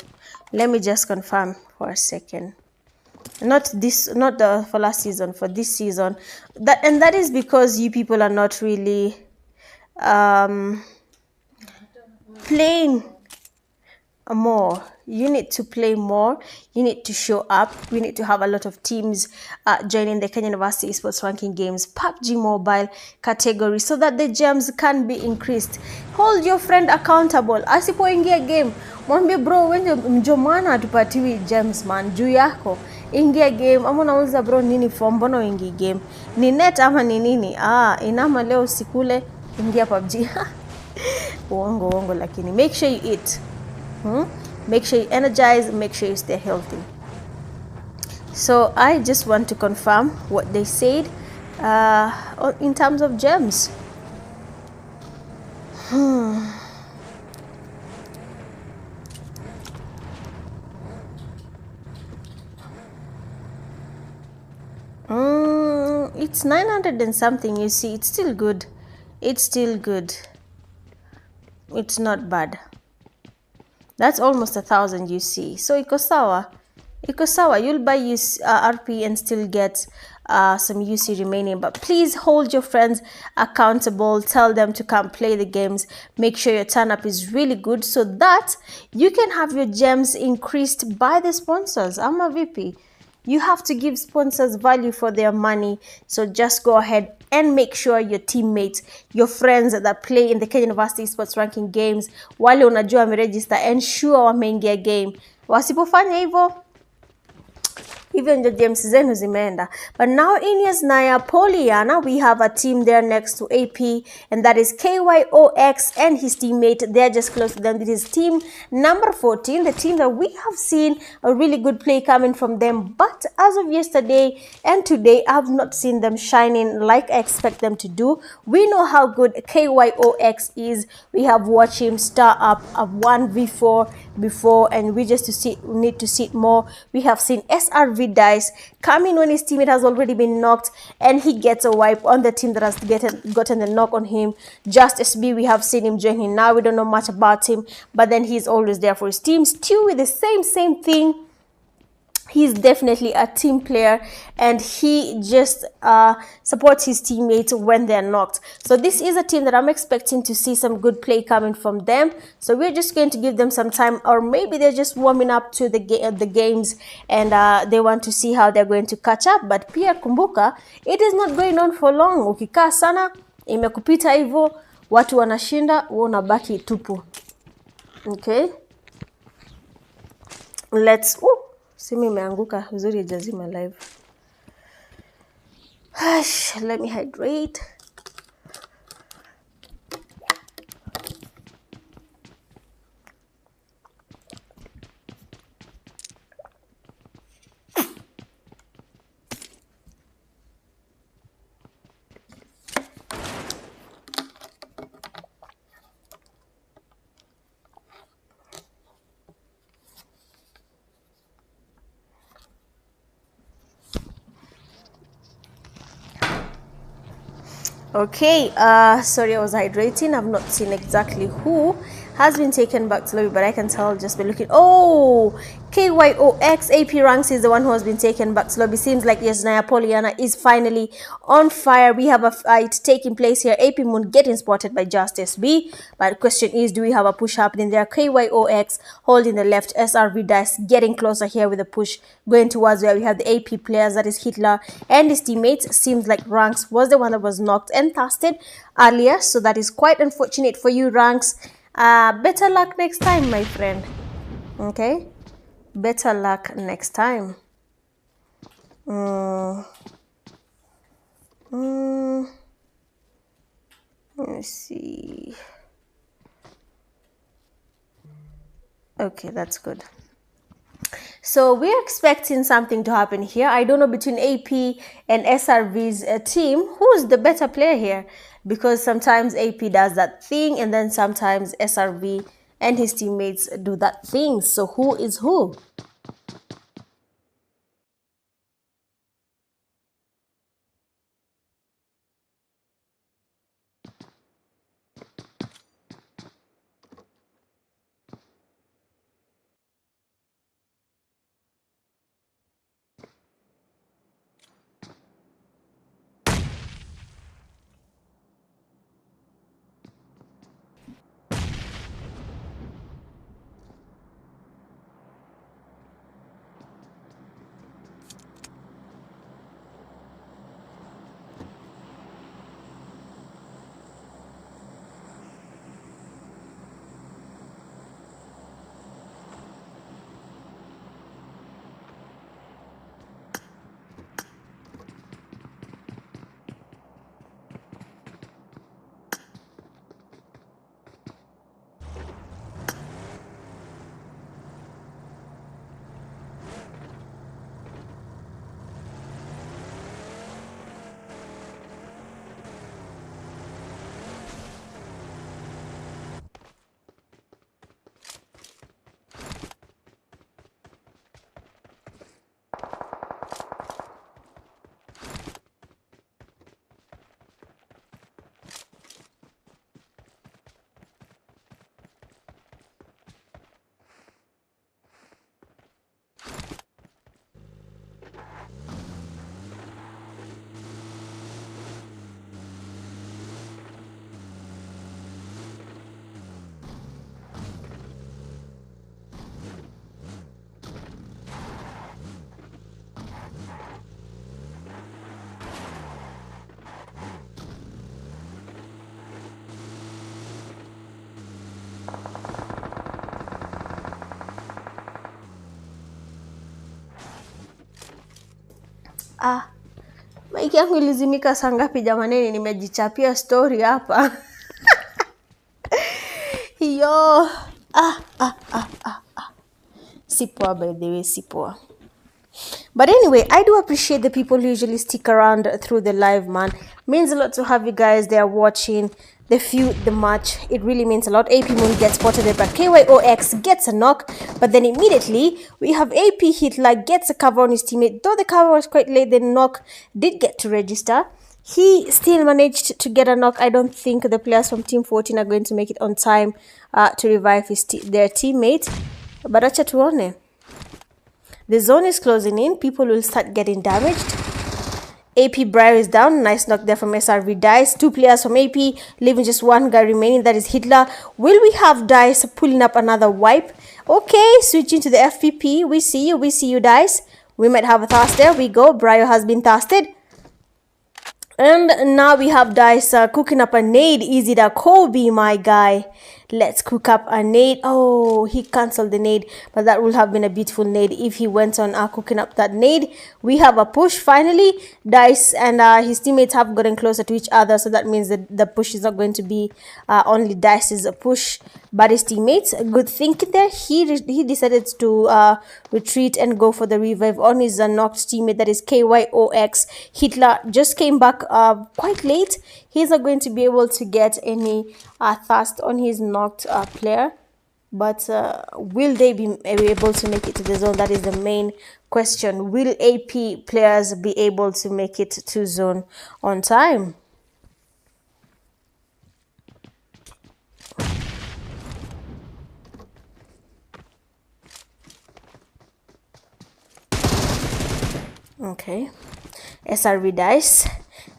[SPEAKER 2] let me just confirm for a second. Not this, not the for last season, for this season. That is because you people are not really playing more. You need to play more. You need to show up. We need to have a lot of teams joining the Kenya University Esports Ranking Games PUBG Mobile category so that the gems can be increased. Hold your friend accountable. Asipoingia game, mwambie bro, wenye mjomana atupatiwi gems man juu yako. Ingia game. Ama unauliza bro nini for mbona ingi game? Ni net ama ni nini? Inama leo usikule, ingia PUBG. Uongo lakini make sure you eat. Make sure you energize, make sure you stay healthy. So I just want to confirm what they said in terms of gems. It's 900 and something, you see. It's still good. It's still good. It's not bad. That's almost 1,000, you see. So iko sawa. You'll buy RP and still get some UC remaining. But please hold your friends accountable. Tell them to come play the games. Make sure your turn up is really good so that you can have your gems increased by the sponsors. I'm a VP. You have to give sponsors value for their money. So just go ahead and make sure your teammates, your friends that play in the Kenya University Esports Ranking Games, wale unajua wameregister, ensure wameingia game. Wasipofanya hivyo, even the gems zenu zimeenda. But now in Yesnaya Poliana, we have a team there next to AP, and that is KYOX and his teammate. They're just close to them. This is team number 14, the team that we have seen a really good play coming from them. But as of yesterday and today, I have not seen them shining like I expect them to do. We know how good KYOX is. We have watched him star up a 1v4 before, and we just need to see it more. We have seen SRV Dice come in when his teammate has already been knocked, and he gets a wipe on the team that has gotten the knock on him. Just SB, we have seen him join him. Now we don't know much about him, but then he's always there for his team. Still with the same thing. He's definitely a team player, and he just supports his teammates when they're knocked. So this is a team that I'm expecting to see some good play coming from them. So we're just going to give them some time, or maybe they're just warming up to the games, and they want to see how they're going to catch up. But pia kumbuka, it is not going on for long. Ukikaa sana, imekupita hivyo, watu wanashinda, wewe unabaki tupu. Okay? Let's... Simu imeanguka uzuri jazima live. Let me hydrate. Okay, sorry, I was hydrating. I've not seen exactly who has been taken back to lobby, but I can tell just by looking. Oh, KYOX AP Ranks is the one who has been taken back to lobby. Seems like Yesnaya Poliana is finally on fire. We have a fight taking place here. AP Moon getting spotted by Justice B. But the question is, do we have a push happening there? KYOX holding the left. SRV Dice getting closer here with a push going towards where we have the AP players. That is Hitler and his teammates. Seems like Ranks was the one that was knocked and casted earlier. So that is quite unfortunate for you, Ranks. Better luck next time, my friend. Okay? Better luck next time. Let me see. Okay, that's good. So we're expecting something to happen here. I don't know between AP and SRV's team, who's the better player here? Because sometimes AP does that thing and then sometimes SRV and his teammates do that thing. So who is who? Maiki yangu ilizimika saa ngapi jamaneni? Nimejichapia story hapa. Yo. Sipoa, by the way, sipoa. But anyway, I do appreciate the people who usually stick around through the live, man. Means a lot to have you guys there watching the feud, the match. It really means a lot. AP Moon gets spotted there, but KYOX gets a knock. But then immediately, we have AP Hitler gets a cover on his teammate. Though the cover was quite late, the knock did get to register. He still managed to get a knock. I don't think the players from Team 14 are going to make it on time to revive their teammate. But acha tuone. The zone is closing in. People will start getting damaged. AP Briar is down. Nice knock there from SRV Dice. 2 players from AP, leaving just 1 guy remaining. That is Hitler. Will we have Dice pulling up another wipe? Okay, switching to the FPP. We see you, Dice. We might have a thirst. There we go. Briar has been thirsted. And now we have Dice cooking up a nade. Easy da Kobe, my guy. Let's cook up a nade. Oh, he cancelled the nade, but that would have been a beautiful nade if he went on cooking up that nade. We have a push finally. Dice and his teammates have gotten closer to each other, so that means that the push is not going to be only Dice's push, but his teammates. Good thinking there. He decided to retreat and go for the revive on his knocked teammate, that is KYOX. Hitler just came back quite late. He's not going to be able to get any thirst on his knocked player, but will they be able to make it to the zone? That is the main question. Will AP players be able to make it to zone on time? Okay, SRV Dice.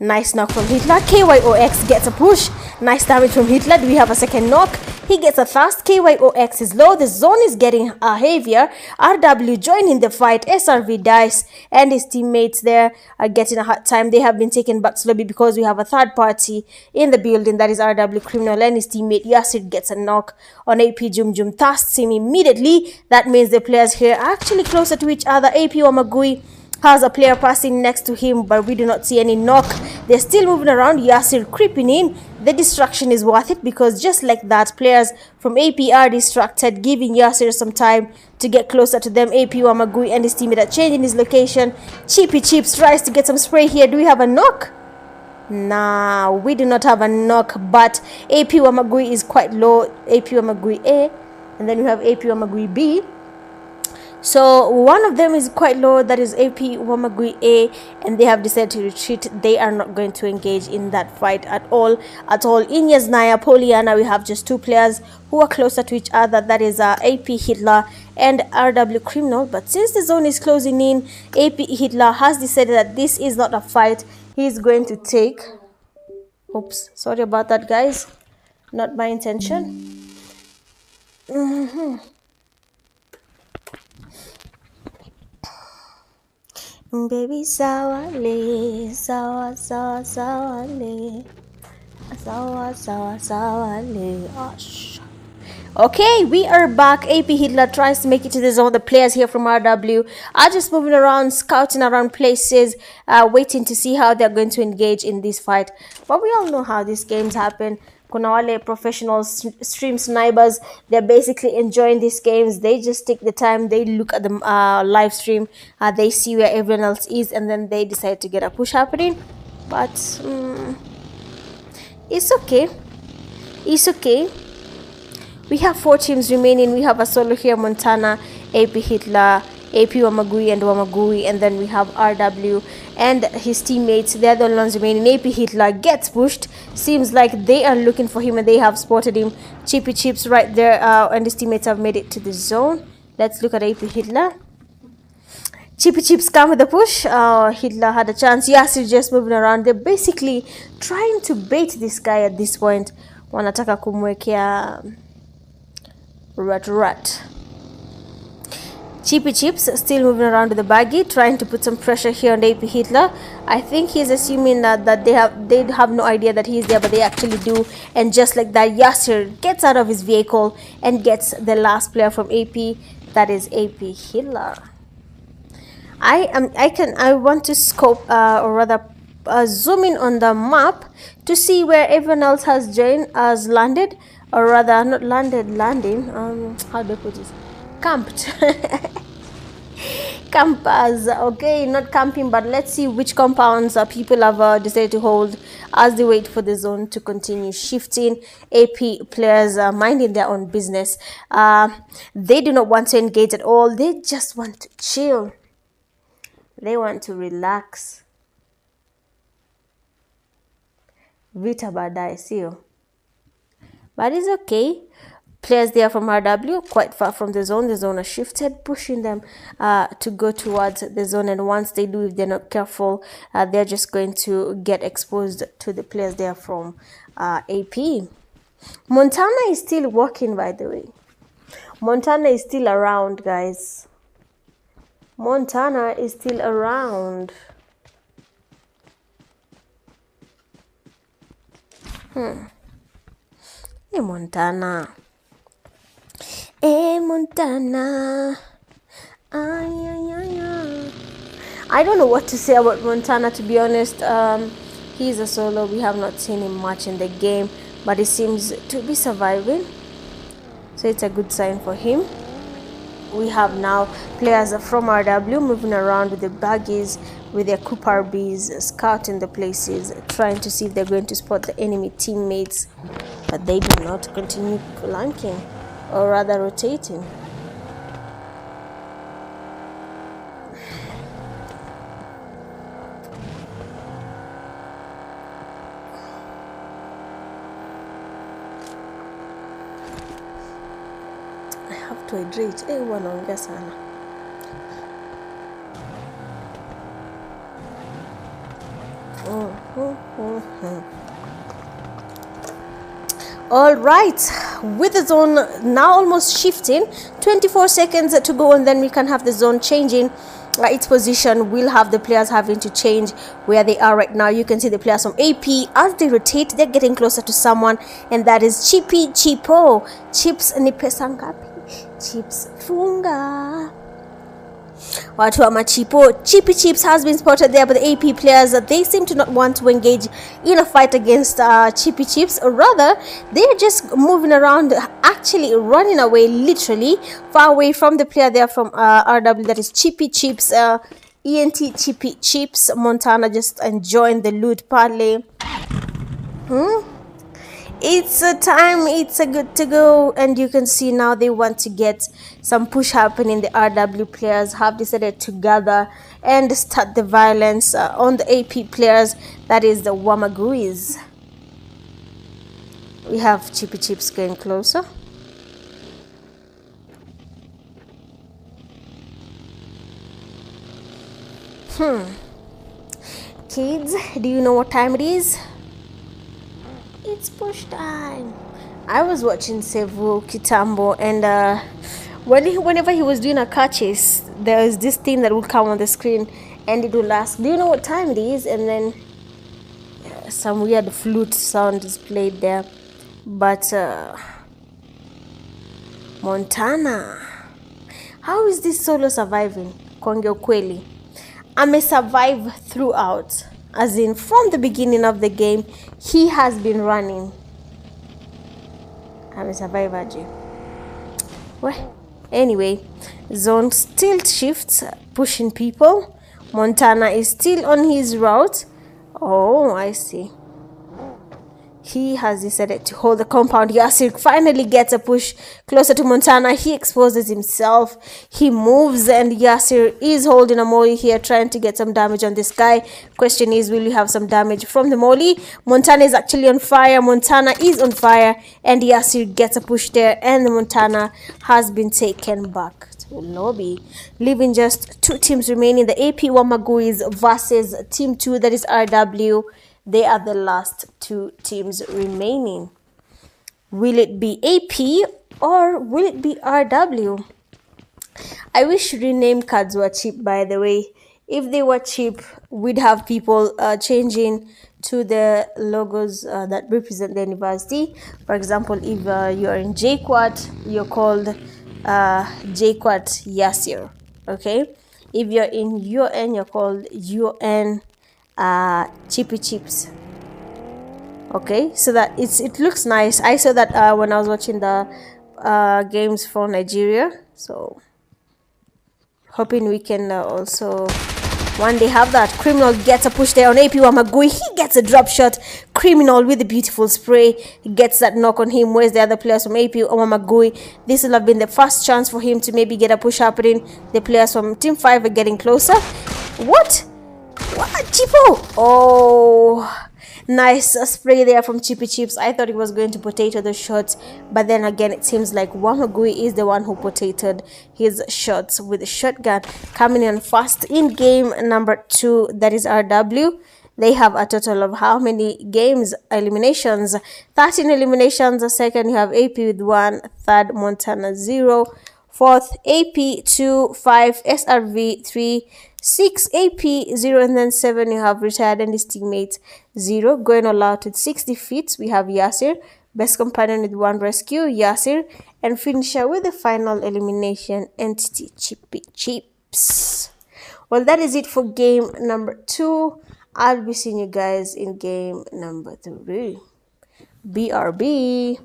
[SPEAKER 2] Nice knock from Hitler. KYOX gets a push. Nice damage from Hitler. Do we have a second knock? He gets a thrust. KYOX is low. The zone is getting heavier. RW joining the fight. SRV Dice and his teammates there are getting a hard time. They have been taken back slowly because we have a third party in the building. That is RW Criminal and his teammate Yasir gets a knock on AP Jum Jum. Thrusts him immediately. That means the players here are actually closer to each other. AP Wamagui has a player passing next to him, but we do not see any knock. They're still moving around. Yasir creeping in. The distraction is worth it because just like that, players from AP are distracted, giving Yasir some time to get closer to them. AP Wamagui and his teammate are changing his location. Chippy Chips tries to get some spray here. Do we have a knock? Nah, we do not have a knock, but AP Wamagui is quite low. AP Wamagui A, and then we have AP Wamagui B. So one of them is quite low, that is AP Wamagui A, and they have decided to retreat. They are not going to engage in that fight at all. In Yasnaya Poliana, we have just two players who are closer to each other, that is AP Hitler and RW Criminal. But since the zone is closing in, AP Hitler has decided that this is not a fight. He is going to take, oops, sorry about that guys, not my intention. Baby sawale, sawa sawa sawale, sawa sawa sawale. Okay, we are back. AP Hitler tries to make it to the zone. The players here from RW are just moving around, scouting around places, waiting to see how they're going to engage in this fight. But we all know how these games happen. Kuna wale professional stream snipers, they're basically enjoying these games. They just take the time, they look at the live stream, they see where everyone else is, and then they decide to get a push happening. But it's okay. It's okay. We have 4 teams remaining. We have a solo here, Montana, AP Hitler, AP Wamagui and then we have RW and his teammates. They're the only ones remaining. AP Hitler gets pushed. Seems like they are looking for him and they have spotted him. Chippy Chips right there, and his teammates have made it to the zone. Let's look at AP Hitler. Chippy Chips come with the push. Hitler had a chance. Yasir just moving around. They're basically trying to bait this guy at this point. Wanataka kumwekea rat. Chippy Chips still moving around with the baggie, trying to put some pressure here on AP Hitler. I think he's assuming that they have no idea that he's there, but they actually do. And just like that, Yasir gets out of his vehicle and gets the last player from AP. That is AP Hitler. I want to scope or rather zoom in on the map to see where everyone else has landed, or rather not landed, landing. How do I put this? Camped. Campers, okay, not camping, but let's see which compounds people have decided to hold as they wait for the zone to continue shifting. AP players are minding their own business. They do not want to engage at all. They just want to chill. They want to relax. Vita baadaye sio, but it's okay. Players there from RW quite far from the zone. The zone has shifted, pushing them to go towards the zone, and once they do, if they're not careful, they're just going to get exposed to the players there from AP. Montana is still walking, by the way. Montana is still around, guys. Montana is still around. Hey, Montana. Hey, Montana. I don't know what to say about Montana, to be honest. He's a solo. We have not seen him much in the game, but he seems to be surviving. So it's a good sign for him. We have now players from RW moving around with the baggies, with their Kuer Pubgs, scouting the places, trying to see if they're going to spot the enemy teammates, but they do not continue flanking, or rather rotating. I have to hydrate. Wanaongea sana. All right, with the zone now almost shifting, 24 seconds to go, and then we can have the zone changing its position. We'll have the players having to change where they are right now. You can see the players from AP as they rotate, they're getting closer to someone, and that is Chippy Chipo. Chips ni pesa ngapi? Chips funga. Watu wa Machipo, Chippy Chips has been spotted there by the AP players. They seem to not want to engage in a fight against Chippy Chips. Rather, they're just moving around, actually running away, literally far away from the player there from RW, that is Chippy Chips. ENT Chippy Chips. Montana just enjoying the loot parlay. It's a time, it's a good to go, and you can see now they want to get some push happening. The RW players have decided to gather and start the violence on the AP players, that is the Wamaguis. We have Chippy Chips getting closer. Kids, do you know what time it is? It's push time. I was watching Sevu Kitambo, and whenever he was doing a catches, there was this thing that would come on the screen, and it would ask, "Do you know what time it is?" And then some weird flute sound is played there. But Montana, how is this solo surviving? Konge ukweli, ame survive throughout. As in, from the beginning of the game, he has been running. I'm a survivor, G. Well, anyway, zone still shifts, pushing people. Montana is still on his route. Oh, I see. He has decided to hold the compound. Yasir finally gets a push closer to Montana. He exposes himself. He moves, and Yasir is holding a molly here, trying to get some damage on this guy. Question is, will you have some damage from the molly? Montana is actually on fire. Montana is on fire, and Yasir gets a push there, and the Montana has been taken back to lobby, leaving just two teams remaining. The AP Wamaguis versus Team 2, that is RW. They are the last two teams remaining. Will it be AP or will it be RW? I wish rename cards were cheap, by the way. If they were cheap, we'd have people changing to the logos that represent the university. For example, if you're in JQuat, you're called JQuat Yasir. Okay? If you're in UN, you're called UN Chippy Chips. Okay, so that it looks nice. I saw that when I was watching the games for Nigeria, so hoping we can also one day have that. Criminal gets a push there on AP Wamagui. He gets a drop shot. Criminal with a beautiful spray. He gets that knock on him. Where's the other players from AP Wamagui? This will have been the first chance for him to maybe get a push happening. The players from Team 5 are getting closer. What? Chipo! Oh, nice spray there from Chippy Chips. I thought he was going to potato the shots, but then again, it seems like Wamagui is the one who potatoed his shots with a shotgun. Coming in fast in game number 2, that is RW. They have a total of how many games? Eliminations. 13 eliminations. The second, you have AP with 1. Third, Montana 0. Fourth, AP 2, 5, SRV 3, 6, AP 0, and then 7, you have retired and his teammates 0. Going all out with 6 defeats, we have Yasir. Best companion with 1 rescue, Yasir. And finisher with the final elimination, Entity Chippy Chips. Well, that is it for game number 2. I'll be seeing you guys in game number 3. BRB.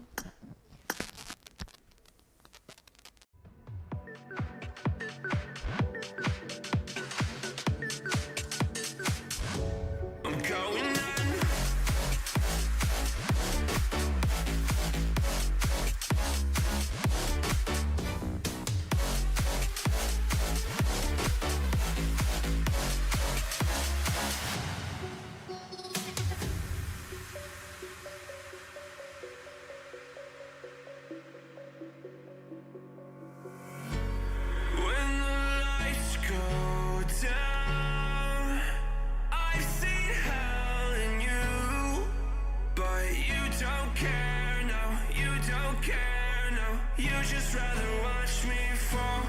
[SPEAKER 1] You just rather watch me fall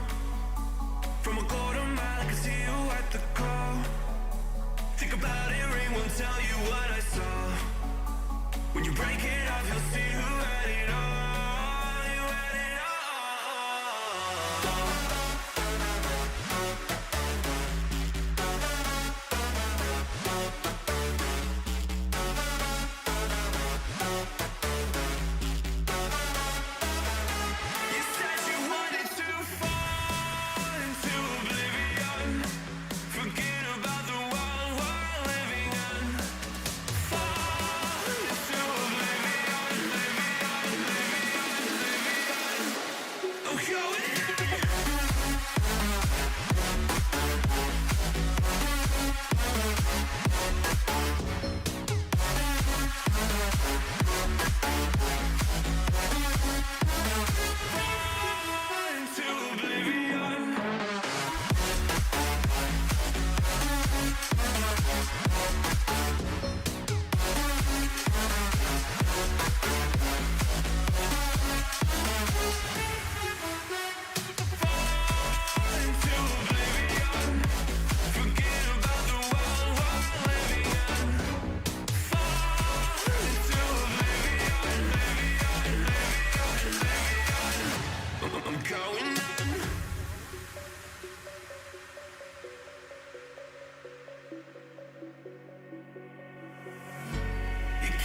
[SPEAKER 1] from a quarter mile. I can see you at the call. Think about it, ring won't tell you what I saw. When you break it off, you'll see who had it all. You had it all.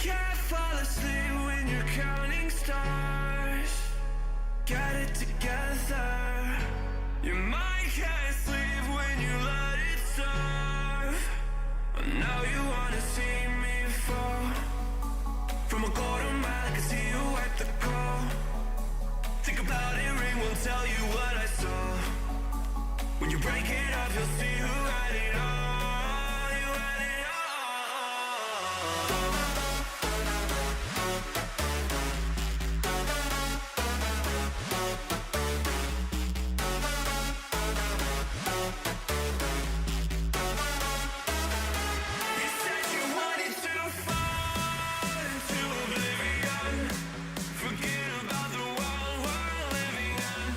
[SPEAKER 1] can't fall asleep when you're counting stars. Get it together. Your mind can't sleep when you let it serve. Now you wanna see me fall. From a quarter mile, I can see you at the call. Think about it, ring won't tell you what I saw. When you break it up, you'll see who had it all. You had it all. You said you wanted to fall into oblivion. Forget about the world we're living in.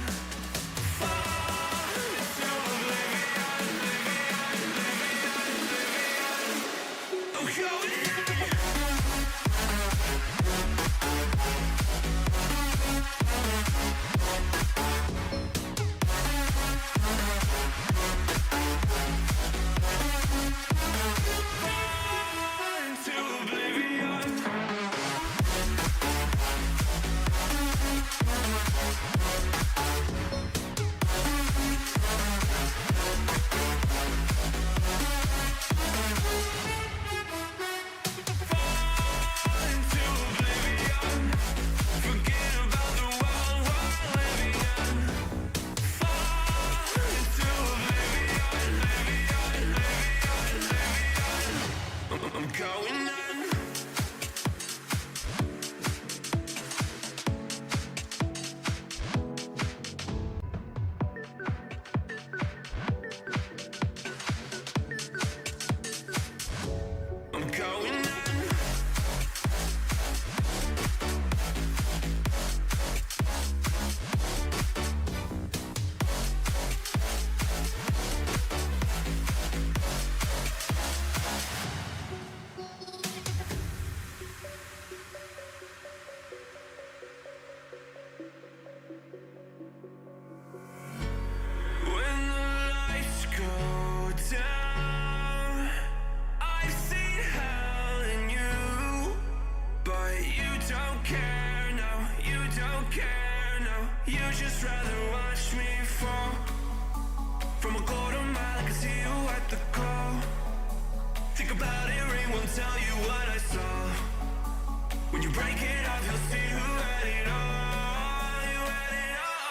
[SPEAKER 1] Fall into oblivion, oblivion. I'm going in. Into oblivion. Into oblivion. Forget about the world we're living in. Fall into oblivion, I'm going in. I'm going in. When the lights go down, I've seen hell in you, but you don't care, no, you don't care, no. You just rather watch me fall. From a quarter mile, I can see you at the call. Think about it, ring won't tell you what I saw. When you break it off, you'll see who had it all. You had it all.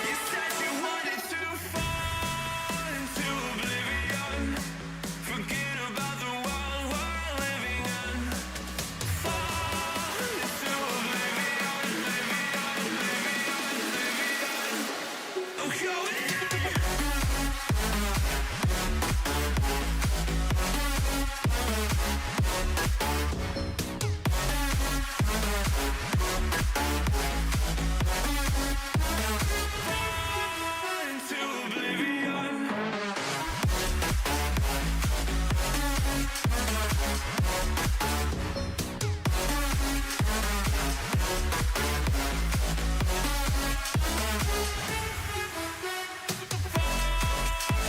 [SPEAKER 1] You said you wanted to fall into oblivion. Forget about the world we're living in. Fall into oblivion, I'm going in. Into oblivion.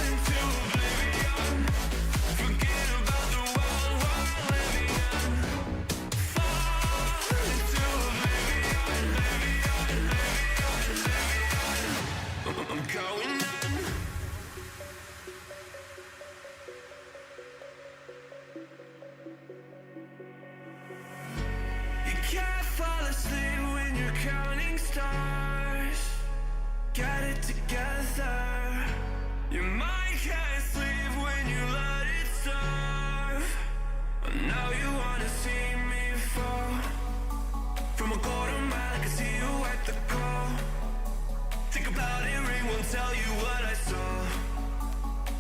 [SPEAKER 1] Into oblivion. Forget about the world we're living in. Fall into oblivion, I'm going in. You can't fall asleep when you're counting stars. Get it together. Your mind can't sleep when you let it serve. Now you wanna see me fall. From a quarter mile, I can see you at the call. Think about it, ring won't tell you what I saw.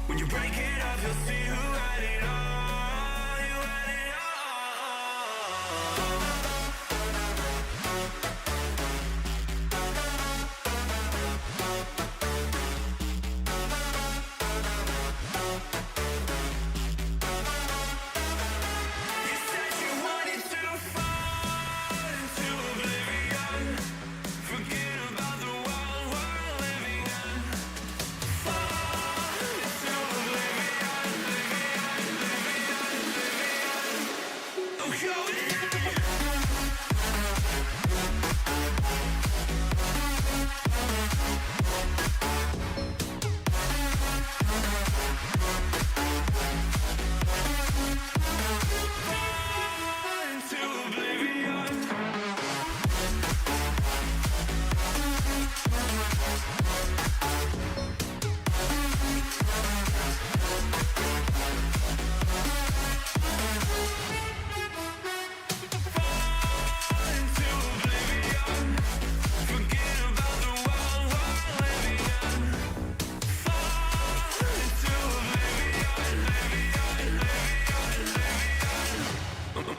[SPEAKER 1] When you break it off, you'll see who had it all. You had it all. You said you wanted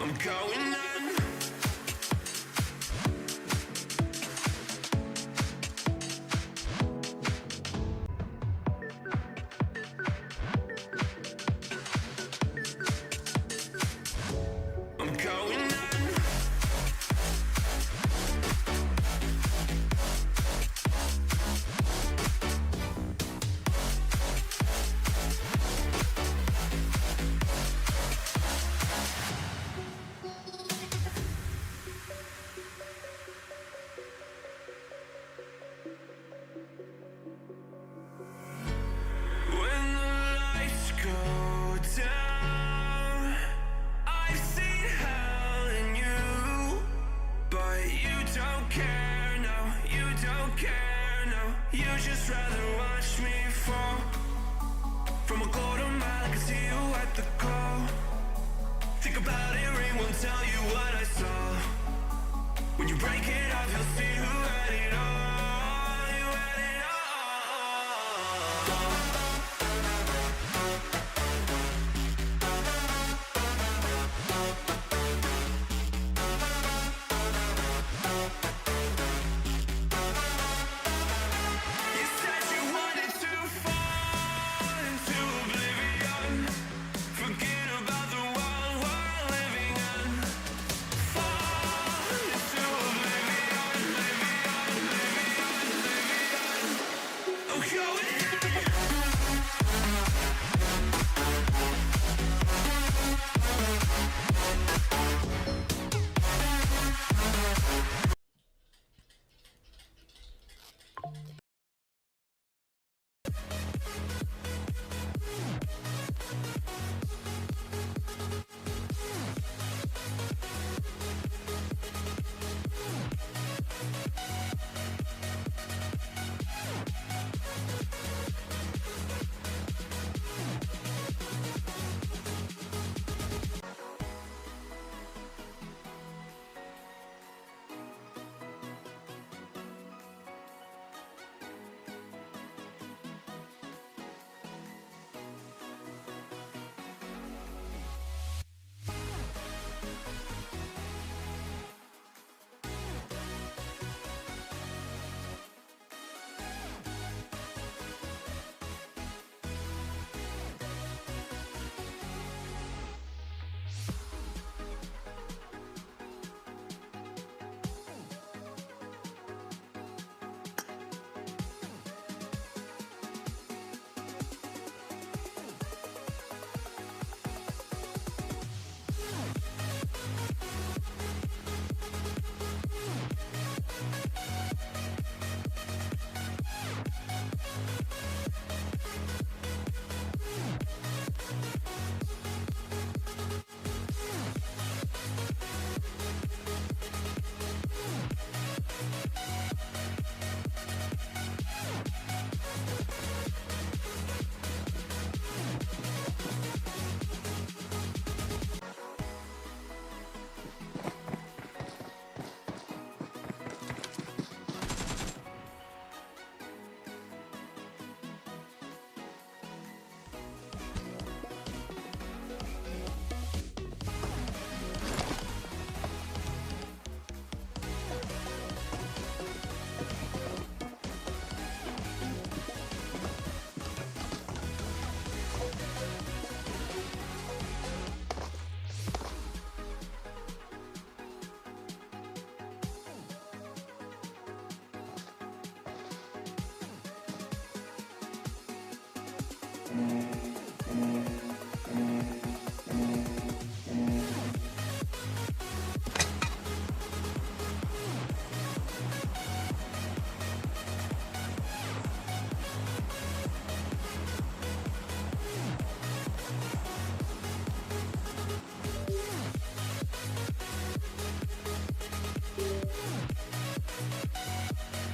[SPEAKER 1] I'm going in. I'm going in. When the lights go down, I've seen hell in you, but you don't care, no, you don't care, no. You just rather watch me fall from a quarter mile. I can see you at the call. Think about it, ring won't tell you what I saw. When you break it off, you'll see who had it all. You had it all. You said you wanted to fall into oblivion, forget about the world we're living in. Fall into oblivion, I'm going in.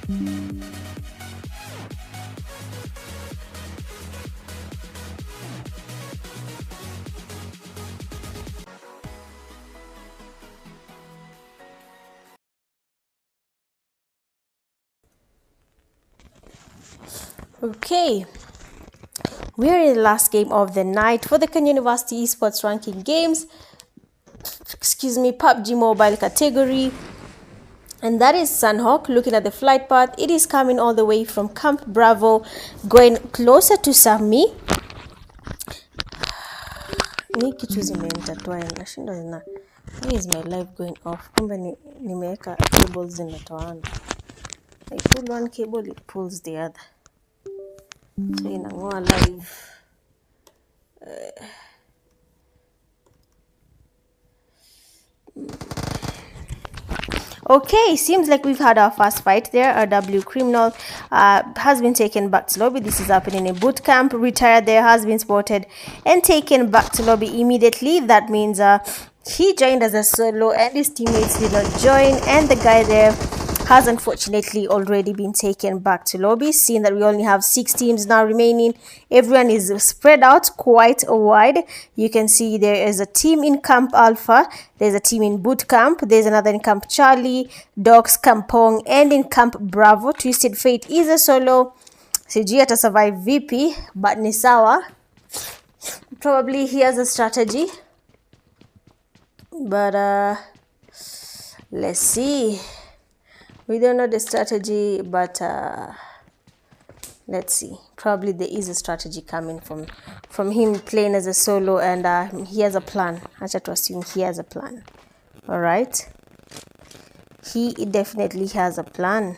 [SPEAKER 2] Okay, we're in the last game of the night for the Kenya University Esports Ranking Games. Excuse me, PUBG Mobile category. And that is Sunhawk. Looking at the flight path, it is coming all the way from Camp Bravo, going closer to Sami. Ni kitu zimeintertwine. Nashinda zina. Why is my life going off? Kumbe nimeweka cables zinatoana. I pull one cable, it pulls the other. So inang'oa live. Okay, seems like we've had our first fight there. Our W criminal has been taken back to lobby. This is happening in boot camp. Retired there has been spotted and taken back to lobby immediately. That means he joined as a solo and his teammates did not join, and the guy there has unfortunately already been taken back to lobby. Seeing that we only have 6 teams now remaining, everyone is spread out quite wide. You can see there is a team in Camp Alpha, there's a team in Boot Camp, there's another in Camp Charlie, Dogs, Kampong, and in Camp Bravo. Twisted Fate is a solo. Sijui ata survive VP, but ni sawa. Probably he has a strategy. But let's see. We don't know the strategy, but let's see. Probably there is a strategy coming from him playing as a solo, and he has a plan. I have to assume he has a plan. All right. He definitely has a plan.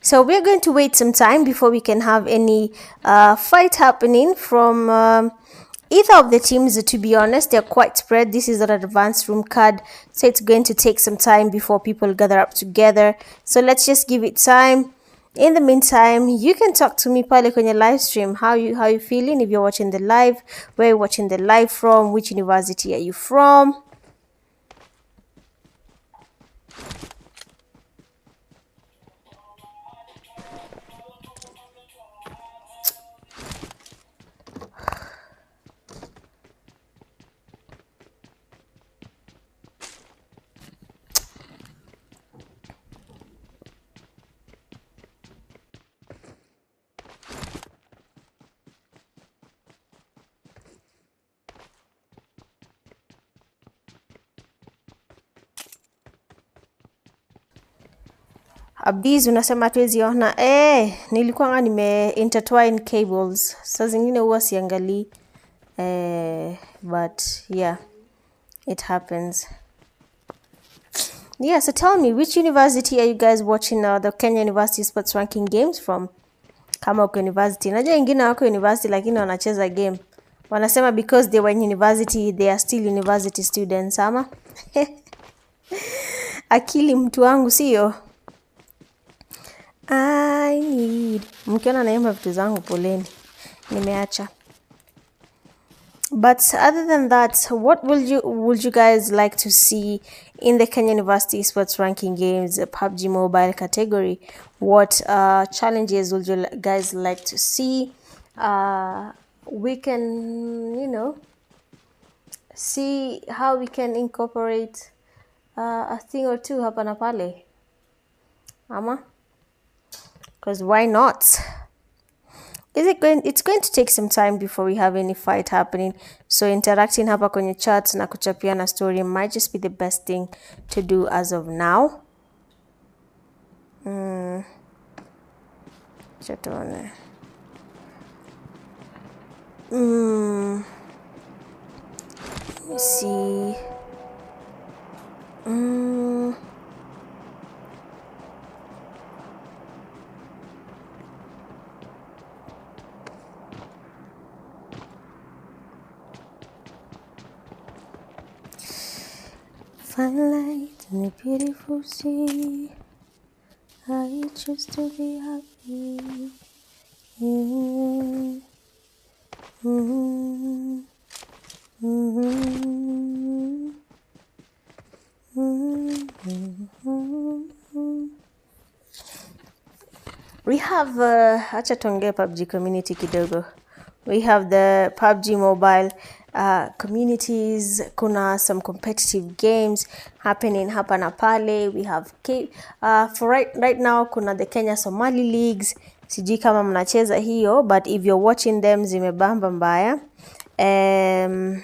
[SPEAKER 2] So we're going to wait some time before we can have any fight happening from either of the teams. To be honest, they're quite spread. This is an advanced room card, so it's going to take some time before people gather up together. So let's just give it time. In the meantime, you can talk to me pale kwenye live stream. How you feeling? If you're watching the live, where you're watching the live from, which university are you from? Abdiz unasema tuwezi ona. Nilikuwa nime intertwine cables. Saa zingine huwa siangalii. But yeah, it happens. Yeah, so tell me, which university are you guys watching the Kenya University Esports Ranking Games from? Kama uko university. Najua wengine wako university lakini wanacheza game. Wanasema because they were in university, they are still university students, ama? Akili mtu wangu sio? I need. Mkiona naimba vitu zangu poleni. Nimeacha. But other than that, what would you guys like to see in the Kenya University Esports Ranking Games PUBG Mobile category? What challenges would you guys like to see? We can, see how we can incorporate a thing or two hapa na pale. Ama? Because why not? It's going to take some time before we have any fight happening. So interacting hapa kwenye chat na kuchapiana story might just be the best thing to do as of now. Chatone. Let me see. find light in a beautiful sea. I choose to be happy. Mm-hmm. Mm-hmm. Mm-hmm. Mm-hmm. We have acha tuongee PUBG community kidogo. We have the PUBG Mobile communities. Kuna some competitive games happening hapa na pale. We have for right now kuna the Kenya Somali leagues. Sijui kama mnacheza hiyo, but if you're watching them zimebamba mbaya. And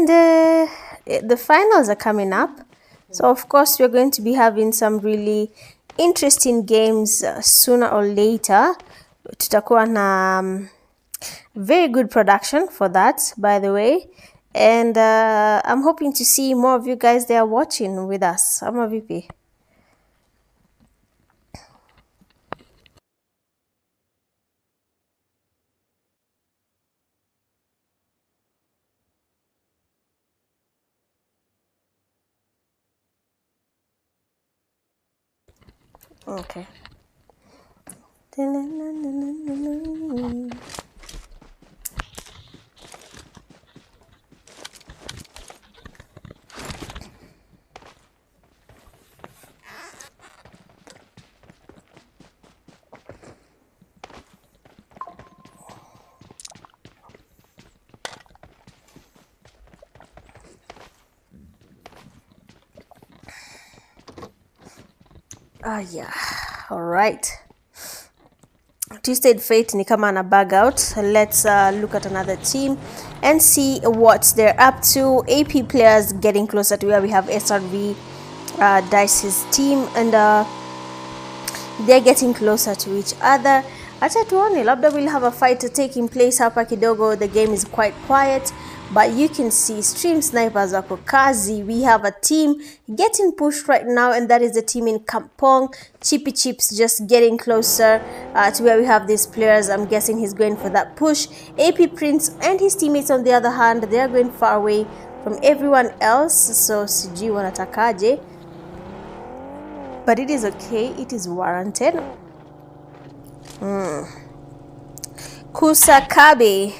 [SPEAKER 2] the finals are coming up. So of course we're going to be having some really interesting games sooner or later. Tutakuwa na very good production for that, by the way. And I'm hoping to see more of you guys there watching with us. Ama vipi? Okay. Yeah. All right. Twisted Fate ni kama na bag out. Let's look at another team and see what they're up to. AP players getting closer to where we have SRV Dice's team, and they're getting closer to each other. Acha tuone, labda we'll have a fight taking place hapa kidogo. The game is quite quiet, but you can see stream snipers wako kazi. We have a team getting pushed right now, and that is the team in Kampong. Chippy Chips just getting closer to where we have these players. I'm guessing he's going for that push. AP Prince and his teammates, on the other hand, they are going far away from everyone else. So sijui wanatakaje, but it is okay. It is warranted. Kusakabe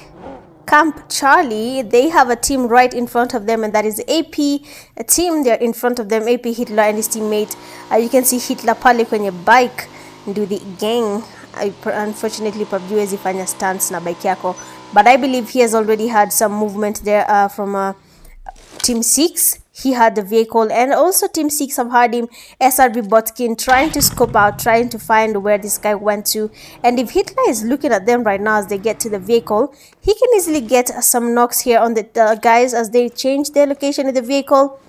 [SPEAKER 2] Camp Charlie, they have a team right in front of them, and that is AP, a team. They're in front of them, AP Hitler and his teammate. You can see Hitler pale kwenye bike do the gang. Unfortunately PUBG wezi fanya stunts na bike yako, but I believe he has already had some movement there from Team 6. He had the vehicle, and also Team 6 have had him, SRB Botkin, trying to scope out, trying to find where this guy went to. And if Hitler is looking at them right now as they get to the vehicle, he can easily get some knocks here on the guys as they change their location in the vehicle.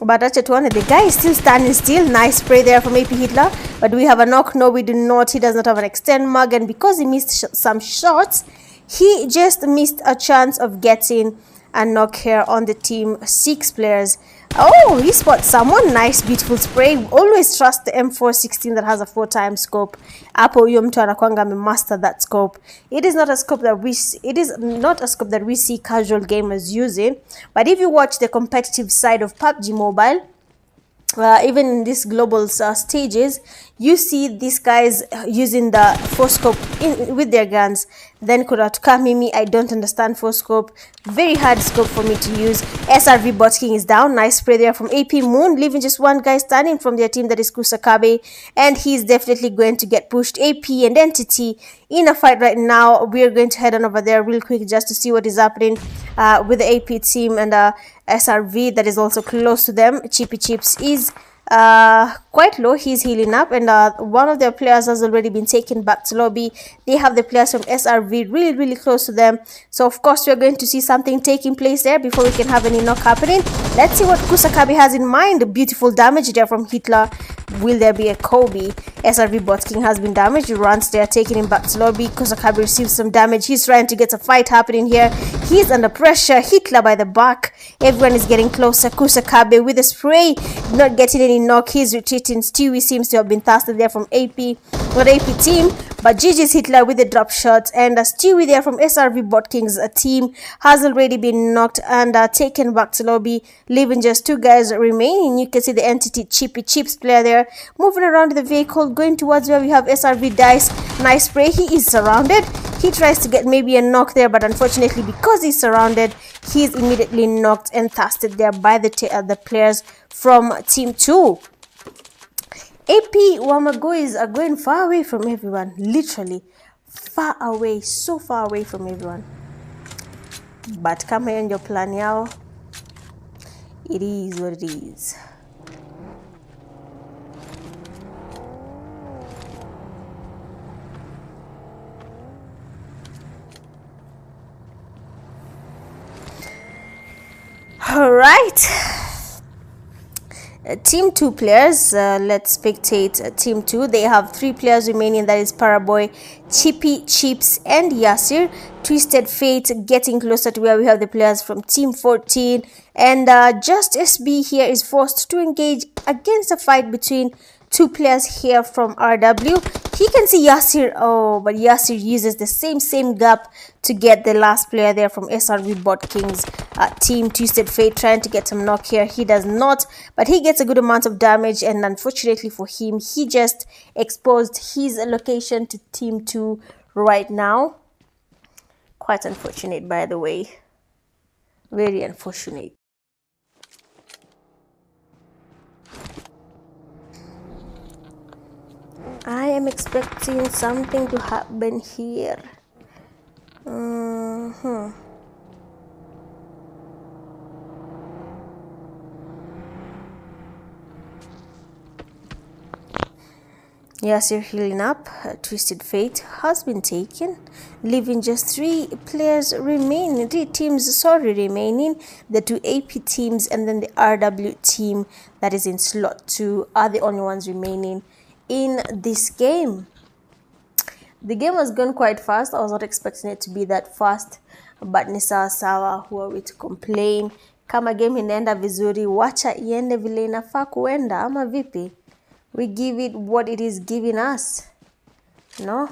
[SPEAKER 2] But acha tuone, the guy is still standing still. Nice spray there from AP Hitler. But do we have a knock? No, we do not. He does not have an extend mag, and because he missed some shots, he just missed a chance of getting a knock here on the Team 6 players. Oh, he spots someone. Nice, beautiful spray. Always trust the M416 that has a 4x scope. Hapo huyo mtu anakuanga master that scope. It is not a scope that we see casual gamers using. But if you watch the competitive side of PUBG Mobile, even in these global stages, you see these guys using the 4-scope with their guns. Then kuratuka mimi, I don't understand 4-scope. Very hard scope for me to use. SRV Bot King is down. Nice spray there from AP Moon, leaving just one guy standing from their team, that is Kusakabe, and he's definitely going to get pushed. AP and Entity in a fight right now. We're going to head on over there real quick just to see what is happening with the AP team and SRV that is also close to them. Chippy Chips is quite low. He's healing up, and one of their players has already been taken back to lobby. They have the players from SRV really close to them, so of course we're going to see something taking place there before we can have any knock happening. Let's see what Kusakabe has in mind. Beautiful damage there from Hitler. Will there be a Kobe? SRV Bot King has been damaged. He runs there, taking him back to lobby. Kusakabe receives some damage. He's trying to get a fight happening here. He's under pressure. Hitler by the back. Everyone is getting closer. Kusakabe with a spray, not getting any knock. He's retreating waiting. Stewie seems to have been tasted there from AP, not AP team, but GG's Hitler with the drop shots, and Stewie there from SRV Bot Kings team has already been knocked and taken back to lobby, leaving just 2 guys remaining. You can see the entity Chippy Chips player there moving around the vehicle, going towards where we have SRV Dice. Nice spray. He is surrounded. He tries to get maybe a knock there, but unfortunately, because he's surrounded, he's immediately knocked and tasted there by the players from Team 2. AP Wamagois are going far away from everyone, literally far away, so far away from everyone. But kama hiyo ndio plan yao, it is what it is. All right. Team 2 players, let's spectate Team 2. They have 3 players remaining, that is Paraboy, Chippy, Chips, and Yasir. Twisted Fate getting closer to where we have the players from Team 14. And Just SB here is forced to engage against a fight between 2 players here from RW. He can see Yasir, but Yasir uses the same gap to get the last player there from SRV Bot Kings team. Twisted Fate trying to get some knock here. He does not, but he gets a good amount of damage, and unfortunately for him, he just exposed his location to Team 2 right now. Quite unfortunate, by the way. Very unfortunate. I am expecting something to happen here. Yasir healing up. Twisted Fate has been taken, leaving just 3 players remaining. 3 teams, remaining. The 2 AP teams and then the RW team that is in slot 2 are the only ones remaining in this game. The game has gone quite fast. I was not expecting it to be that fast, but ni sawa. Who are we to complain? Kama game inaenda vizuri, wacha iende vile inafaa kuenda, ama vipi? We give it what it is giving us, no?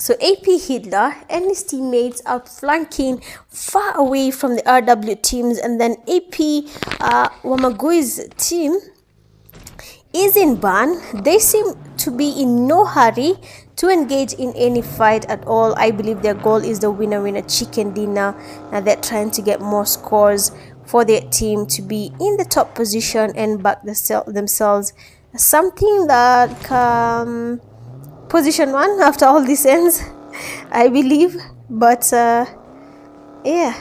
[SPEAKER 2] So AP Hitler and his teammates are flanking far away from the RW teams, and then AP Wamagui's team is in ban. They seem to be in no hurry to engage in any fight at all. I believe their goal is the winner chicken dinner, and they're trying to get more scores for their team to be in the top position and back themselves something that position 1 after all this ends, I believe. But yeah.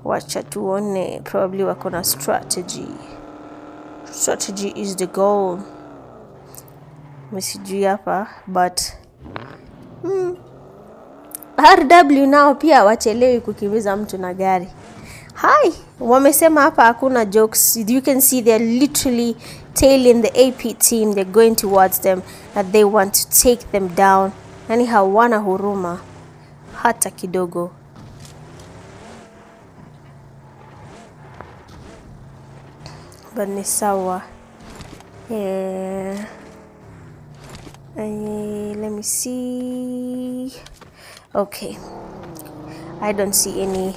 [SPEAKER 2] Wacha tuone, probably wako na strategy is the goal. Msijui hapa, but RW nao pia wachelewi kukimbiza mtu na gari. Hi, wamesema hapa hakuna jokes. You can see they're literally tailing the AP team. They're going towards them, that they want to take them down. Yani hawana huruma hata kidogo. But ni sawa. Let me see. Okay, I don't see any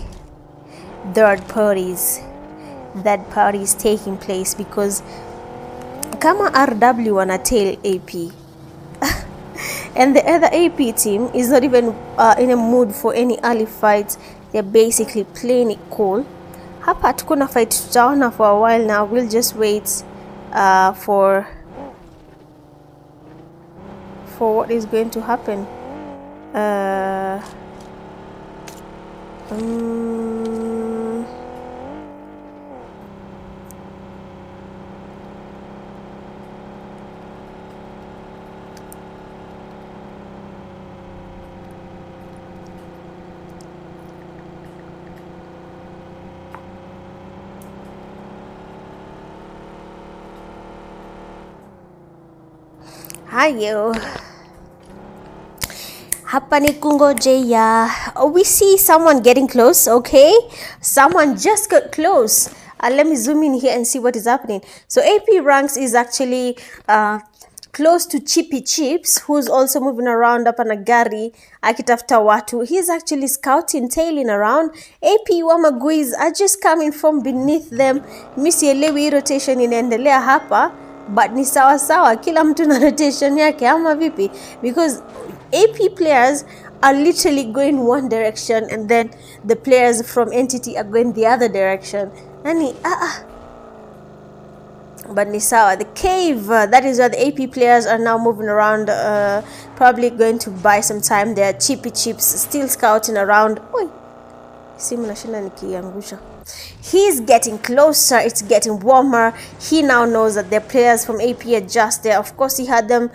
[SPEAKER 2] third parties taking place, because kama RW wana tail AP and the other AP team is not even in a mood for any early fights. They're basically playing it cool. Hapa tukuna fight tutaona for a while now. We'll just wait for what is going to happen. Uh, Hayo. Hapa ni kungojea. We see someone getting close, okay? Someone just got close. Let me zoom in here and see what is happening. So AP Ranks is actually close to Chippy Chips, who's also moving around up on a gari akitafuta watu. He's actually scouting, tailing around. AP Wamaguis are just coming from beneath them. Misielewi rotation inaendelea hapa, but ni sawa sawa, kila mtu na rotation yake ama vipi? Because AP players are literally going one direction and then the players from Entity are going the other direction. Nani but ni sawa. The cave, that is where the AP players are now moving around, probably going to buy some time there. Chippy Chips still scouting around. Oi, simu nashinda nikiangusha. He's getting closer, it's getting warmer. He now knows that the players from AP are just there. Of course, he had them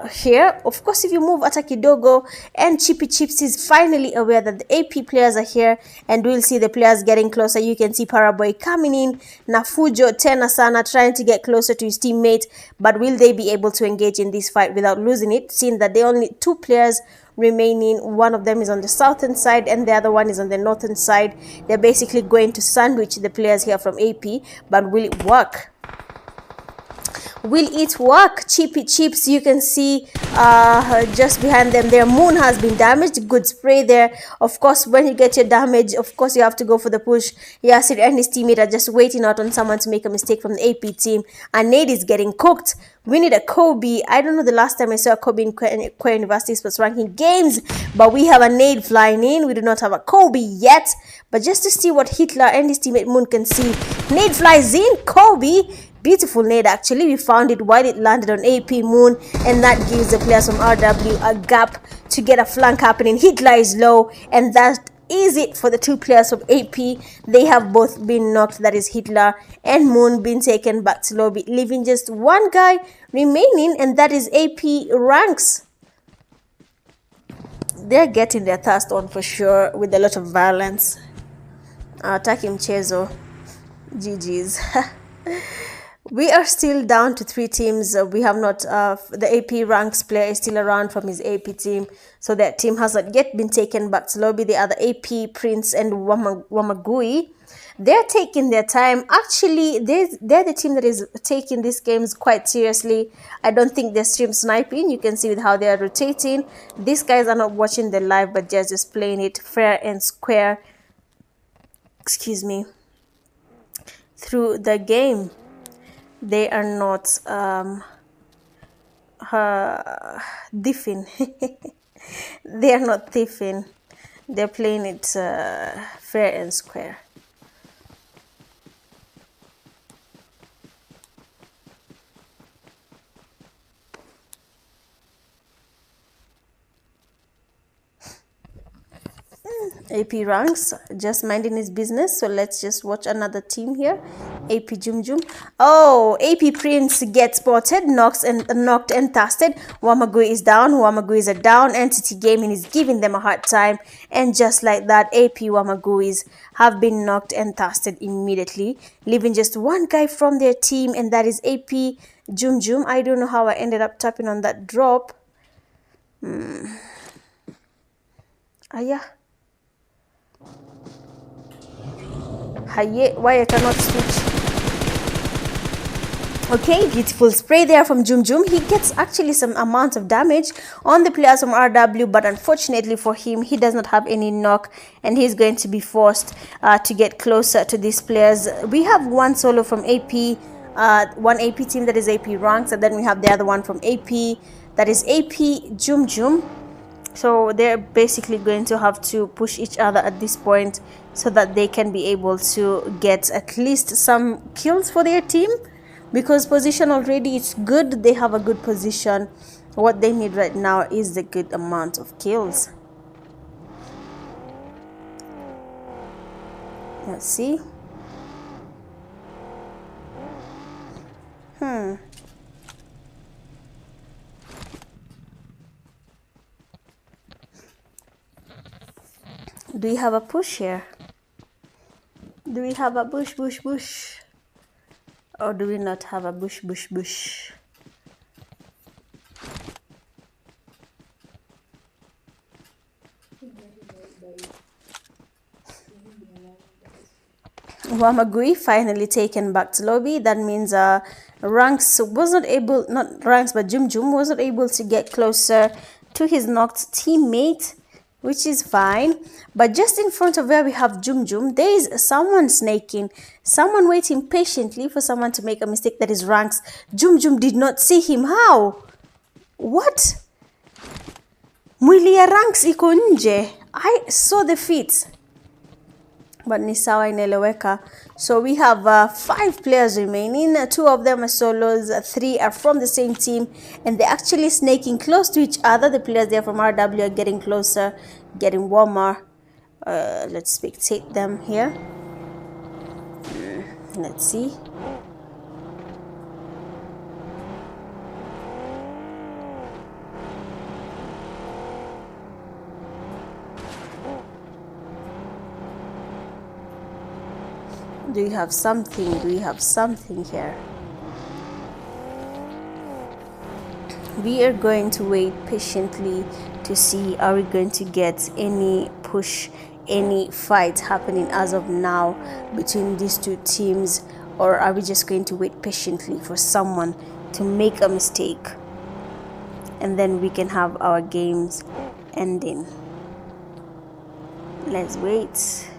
[SPEAKER 2] here. Of course, if you move ata kidogo, and Chippy Chips is finally aware that the AP players are here, and we'll see the players getting closer. You can see Paraboy coming in, Nafujo tena sana trying to get closer to his teammate, but will they be able to engage in this fight without losing it, seeing that they only 2 players remaining. One of them is on the southern side and the other one is on the northern side. They're basically going to sandwich the players here from AP, but will it work? Will it work? Chippy Chips, you can see just behind them there, Moon has been damaged. Good spray there. Of course, when you get your damage, of course you have to go for the push. Yasir and his teammate are just waiting out on someone to make a mistake from the AP team, and Nade is getting cooked. We need a Kobe. I don't know the last time I saw a Kobe in Kuer University Esports Ranking games, but we have a Nade flying in. We do not have a Kobe yet, but just to see what Hitler and his teammate Moon can see. Nade flies in, Kobe. Beautiful nade, actually. We found it while it landed on AP Moon, and that gives the players from RW a gap to get a flank happening. Hitler is low, and that is it for the 2 players from AP. They have both been knocked, that is Hitler and Moon, been taken back to lobby, leaving just 1 guy remaining, and that is AP Ranks. They're getting their thirst on for sure with a lot of violence. Ataki mchezo. GG's. We are still down to 3 teams. We have not, the AP Ranks player is still around from his AP team. So that team has not yet been taken back to lobby. The other AP, Prince and Wamagui, they're taking their time. Actually, they're the team that is taking these games quite seriously. I don't think they're stream sniping. You can see with how they are rotating. These guys are not watching the live, but they're just playing it fair and square. Excuse me. Through the game. They are not thieving. They are not thieving. They're playing it fair and square. AP Ranks just minding his business, so let's just watch another team here. AP Jum Jum. Oh, AP Prince gets spotted, knocked and tasted. Wamagui is down. Wamaguis are down. Entity Gaming is giving them a hard time, and just like that, AP Wamaguis have been knocked and tasted immediately, leaving just 1 guy from their team, and that is AP Jum Jum. I don't know how I ended up tapping on that drop. Yeah. Why I cannot switch? Okay, beautiful spray there from Jum Jum. He gets actually some amount of damage on the players from RW, but unfortunately for him, he does not have any knock, and he's going to be forced to get closer to these players. We have 1 solo from AP, 1 AP team that is AP Ranks, and then we have the other one from AP that is AP Jum Jum. So they're basically going to have to push each other at this point so that they can be able to get at least some kills for their team, because position already it's good. They have a good position, What they need right now is the good amount of kills. Let's see. Do we have a push here? Do we have a bush? Or do we not have a bush? Wamagui finally taken back to lobby. That means Ranks was not able, not Ranks, but Jum was not able to get closer to his knocked teammate, which is fine. But just in front of where we have Jum, there is someone snaking, someone waiting patiently for someone to make a mistake. That is Ranks. Jum did not see him. How? What? Mwili ya Ranks iko nje. I saw the feet, but ni sawa, inaeleweka. So we have 5 players remaining. 2 of them are solos, 3 are from the same team, and they're actually snaking close to each other. The players there from RW are getting closer, getting warmer. Let's spectate them here. Let's see. Do we have something? Do we have something here? We are going to wait patiently to see, are we going to get any push, any fight happening as of now between these two teams, or are we just going to wait patiently for someone to make a mistake and then we can have our games ending? Let's wait.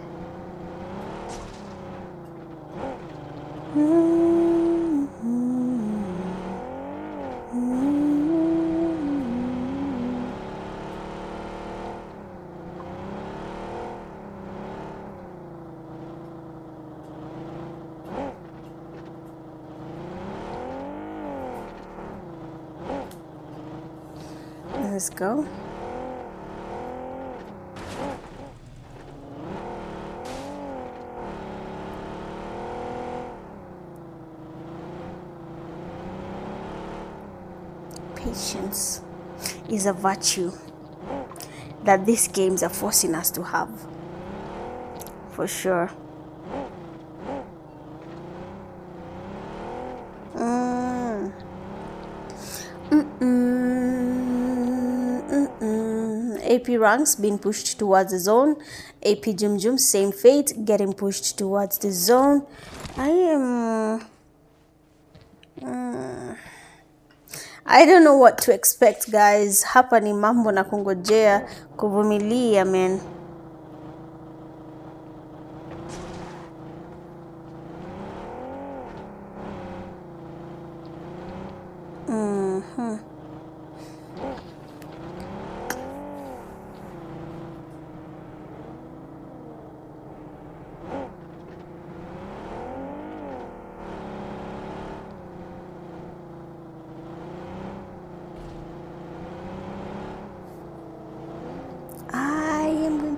[SPEAKER 2] Let's go. Patience is a virtue that these games are forcing us to have, for sure. AP Ranks being pushed towards the zone. AP Jum, same fate, getting pushed towards the zone. I don't know what to expect, guys. Hapa ni mambo na kungojea, kuvumilia, man.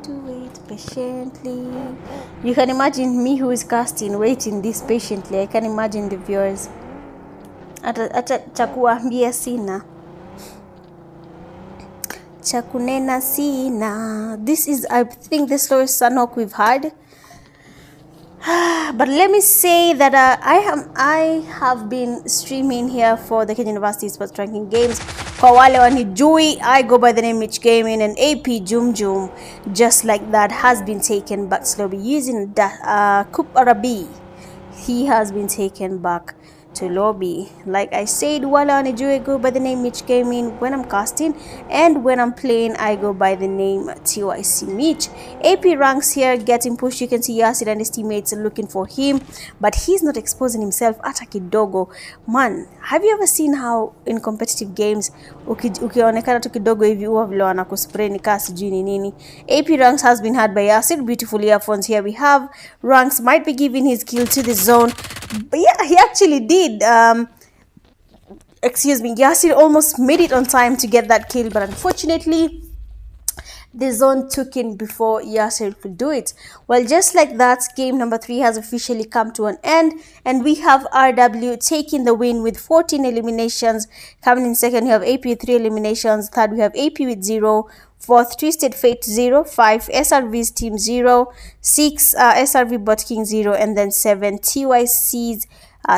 [SPEAKER 2] To wait patiently. You can imagine me who is casting waiting this patiently. I can imagine the viewers. Ata chakuambia sina, chakunena sina. This is, I think, the slowest Sanhok we've had. But let me say that I have been streaming here for the Kenya University Esports Ranking Games. Kwa wale wanijui, I go by the name Mitch Gaming, and AP Jum just like that, has been taken back slowly using Kuer. He has been taken back to lobby. Like I said, wale wanijui, I go by the name Mitch Gaming when I'm casting, and when I'm playing, I go by the name TYC Mitch. AP Ranks here getting pushed. You can see Yasid and his teammates looking for him, but he's not exposing himself ata kidogo. Man, have you ever seen how in competitive games ukionekana tu kidogo hivi huwa vile wanakuspray ni kasi sijui ni nini? AP Ranks has been had by Yasid. Beautiful earphones here we have. Ranks might be giving his kill to the zone, but yeah, he actually did. excuse me, Yasir almost made it on time to get that kill, but unfortunately the zone took in before Yasser could do it. Well, just like that, game number 3 has officially come to an end, and we have RW taking the win with 14 eliminations. Coming in second, we have AP with 3 eliminations. Third, we have AP with 0. Fourth, Twisted Fate 0. 5, SRV's team 0. 6, SRV Bot King 0. And then 7, TYC's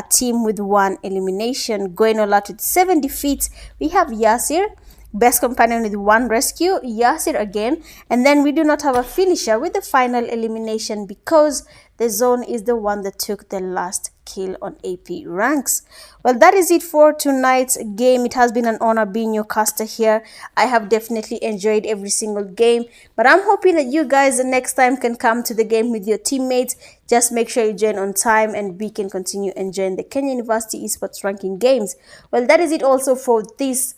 [SPEAKER 2] team with 1 elimination. Going all out with 7 defeats, we have Yasir, best companion with 1 rescue, Yasir again, and then we do not have a finisher with the final elimination because the zone is the one that took the last kill on AP ranks. Well, that is it for tonight's game. It has been an honor being your caster here. I have definitely enjoyed every single game, but I'm hoping that you guys the next time can come to the game with your teammates. Just make sure you join on time and we can continue enjoying the Kenya University Esports Ranking games. Well, that is it also for this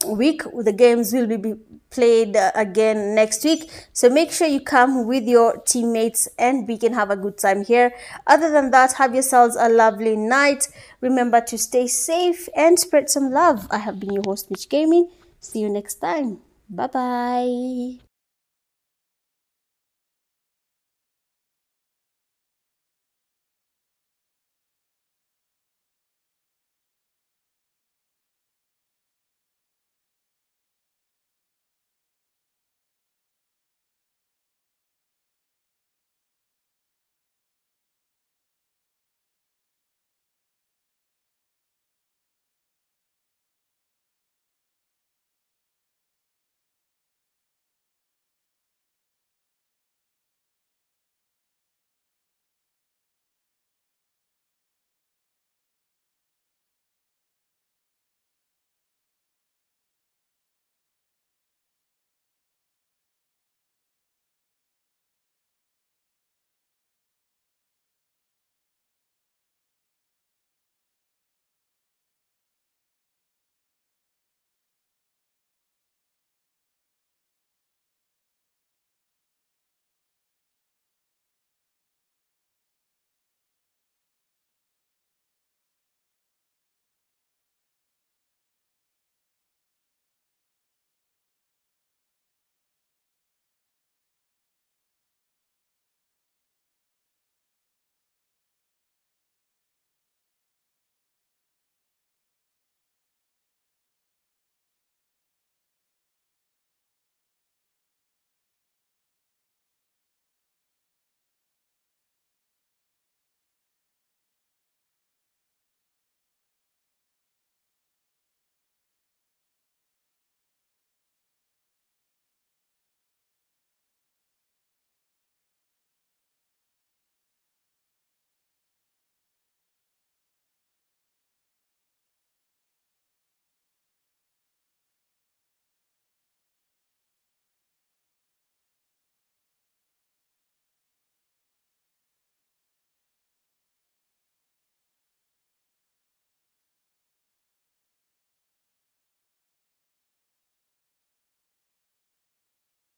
[SPEAKER 2] week. The games will be played again next week, so make sure you come with your teammates and we can have a good time here. Other than that, have yourselves a lovely night. Remember to stay safe and spread some love. I have been your host, Mitch Gaming. See you next time. Bye bye.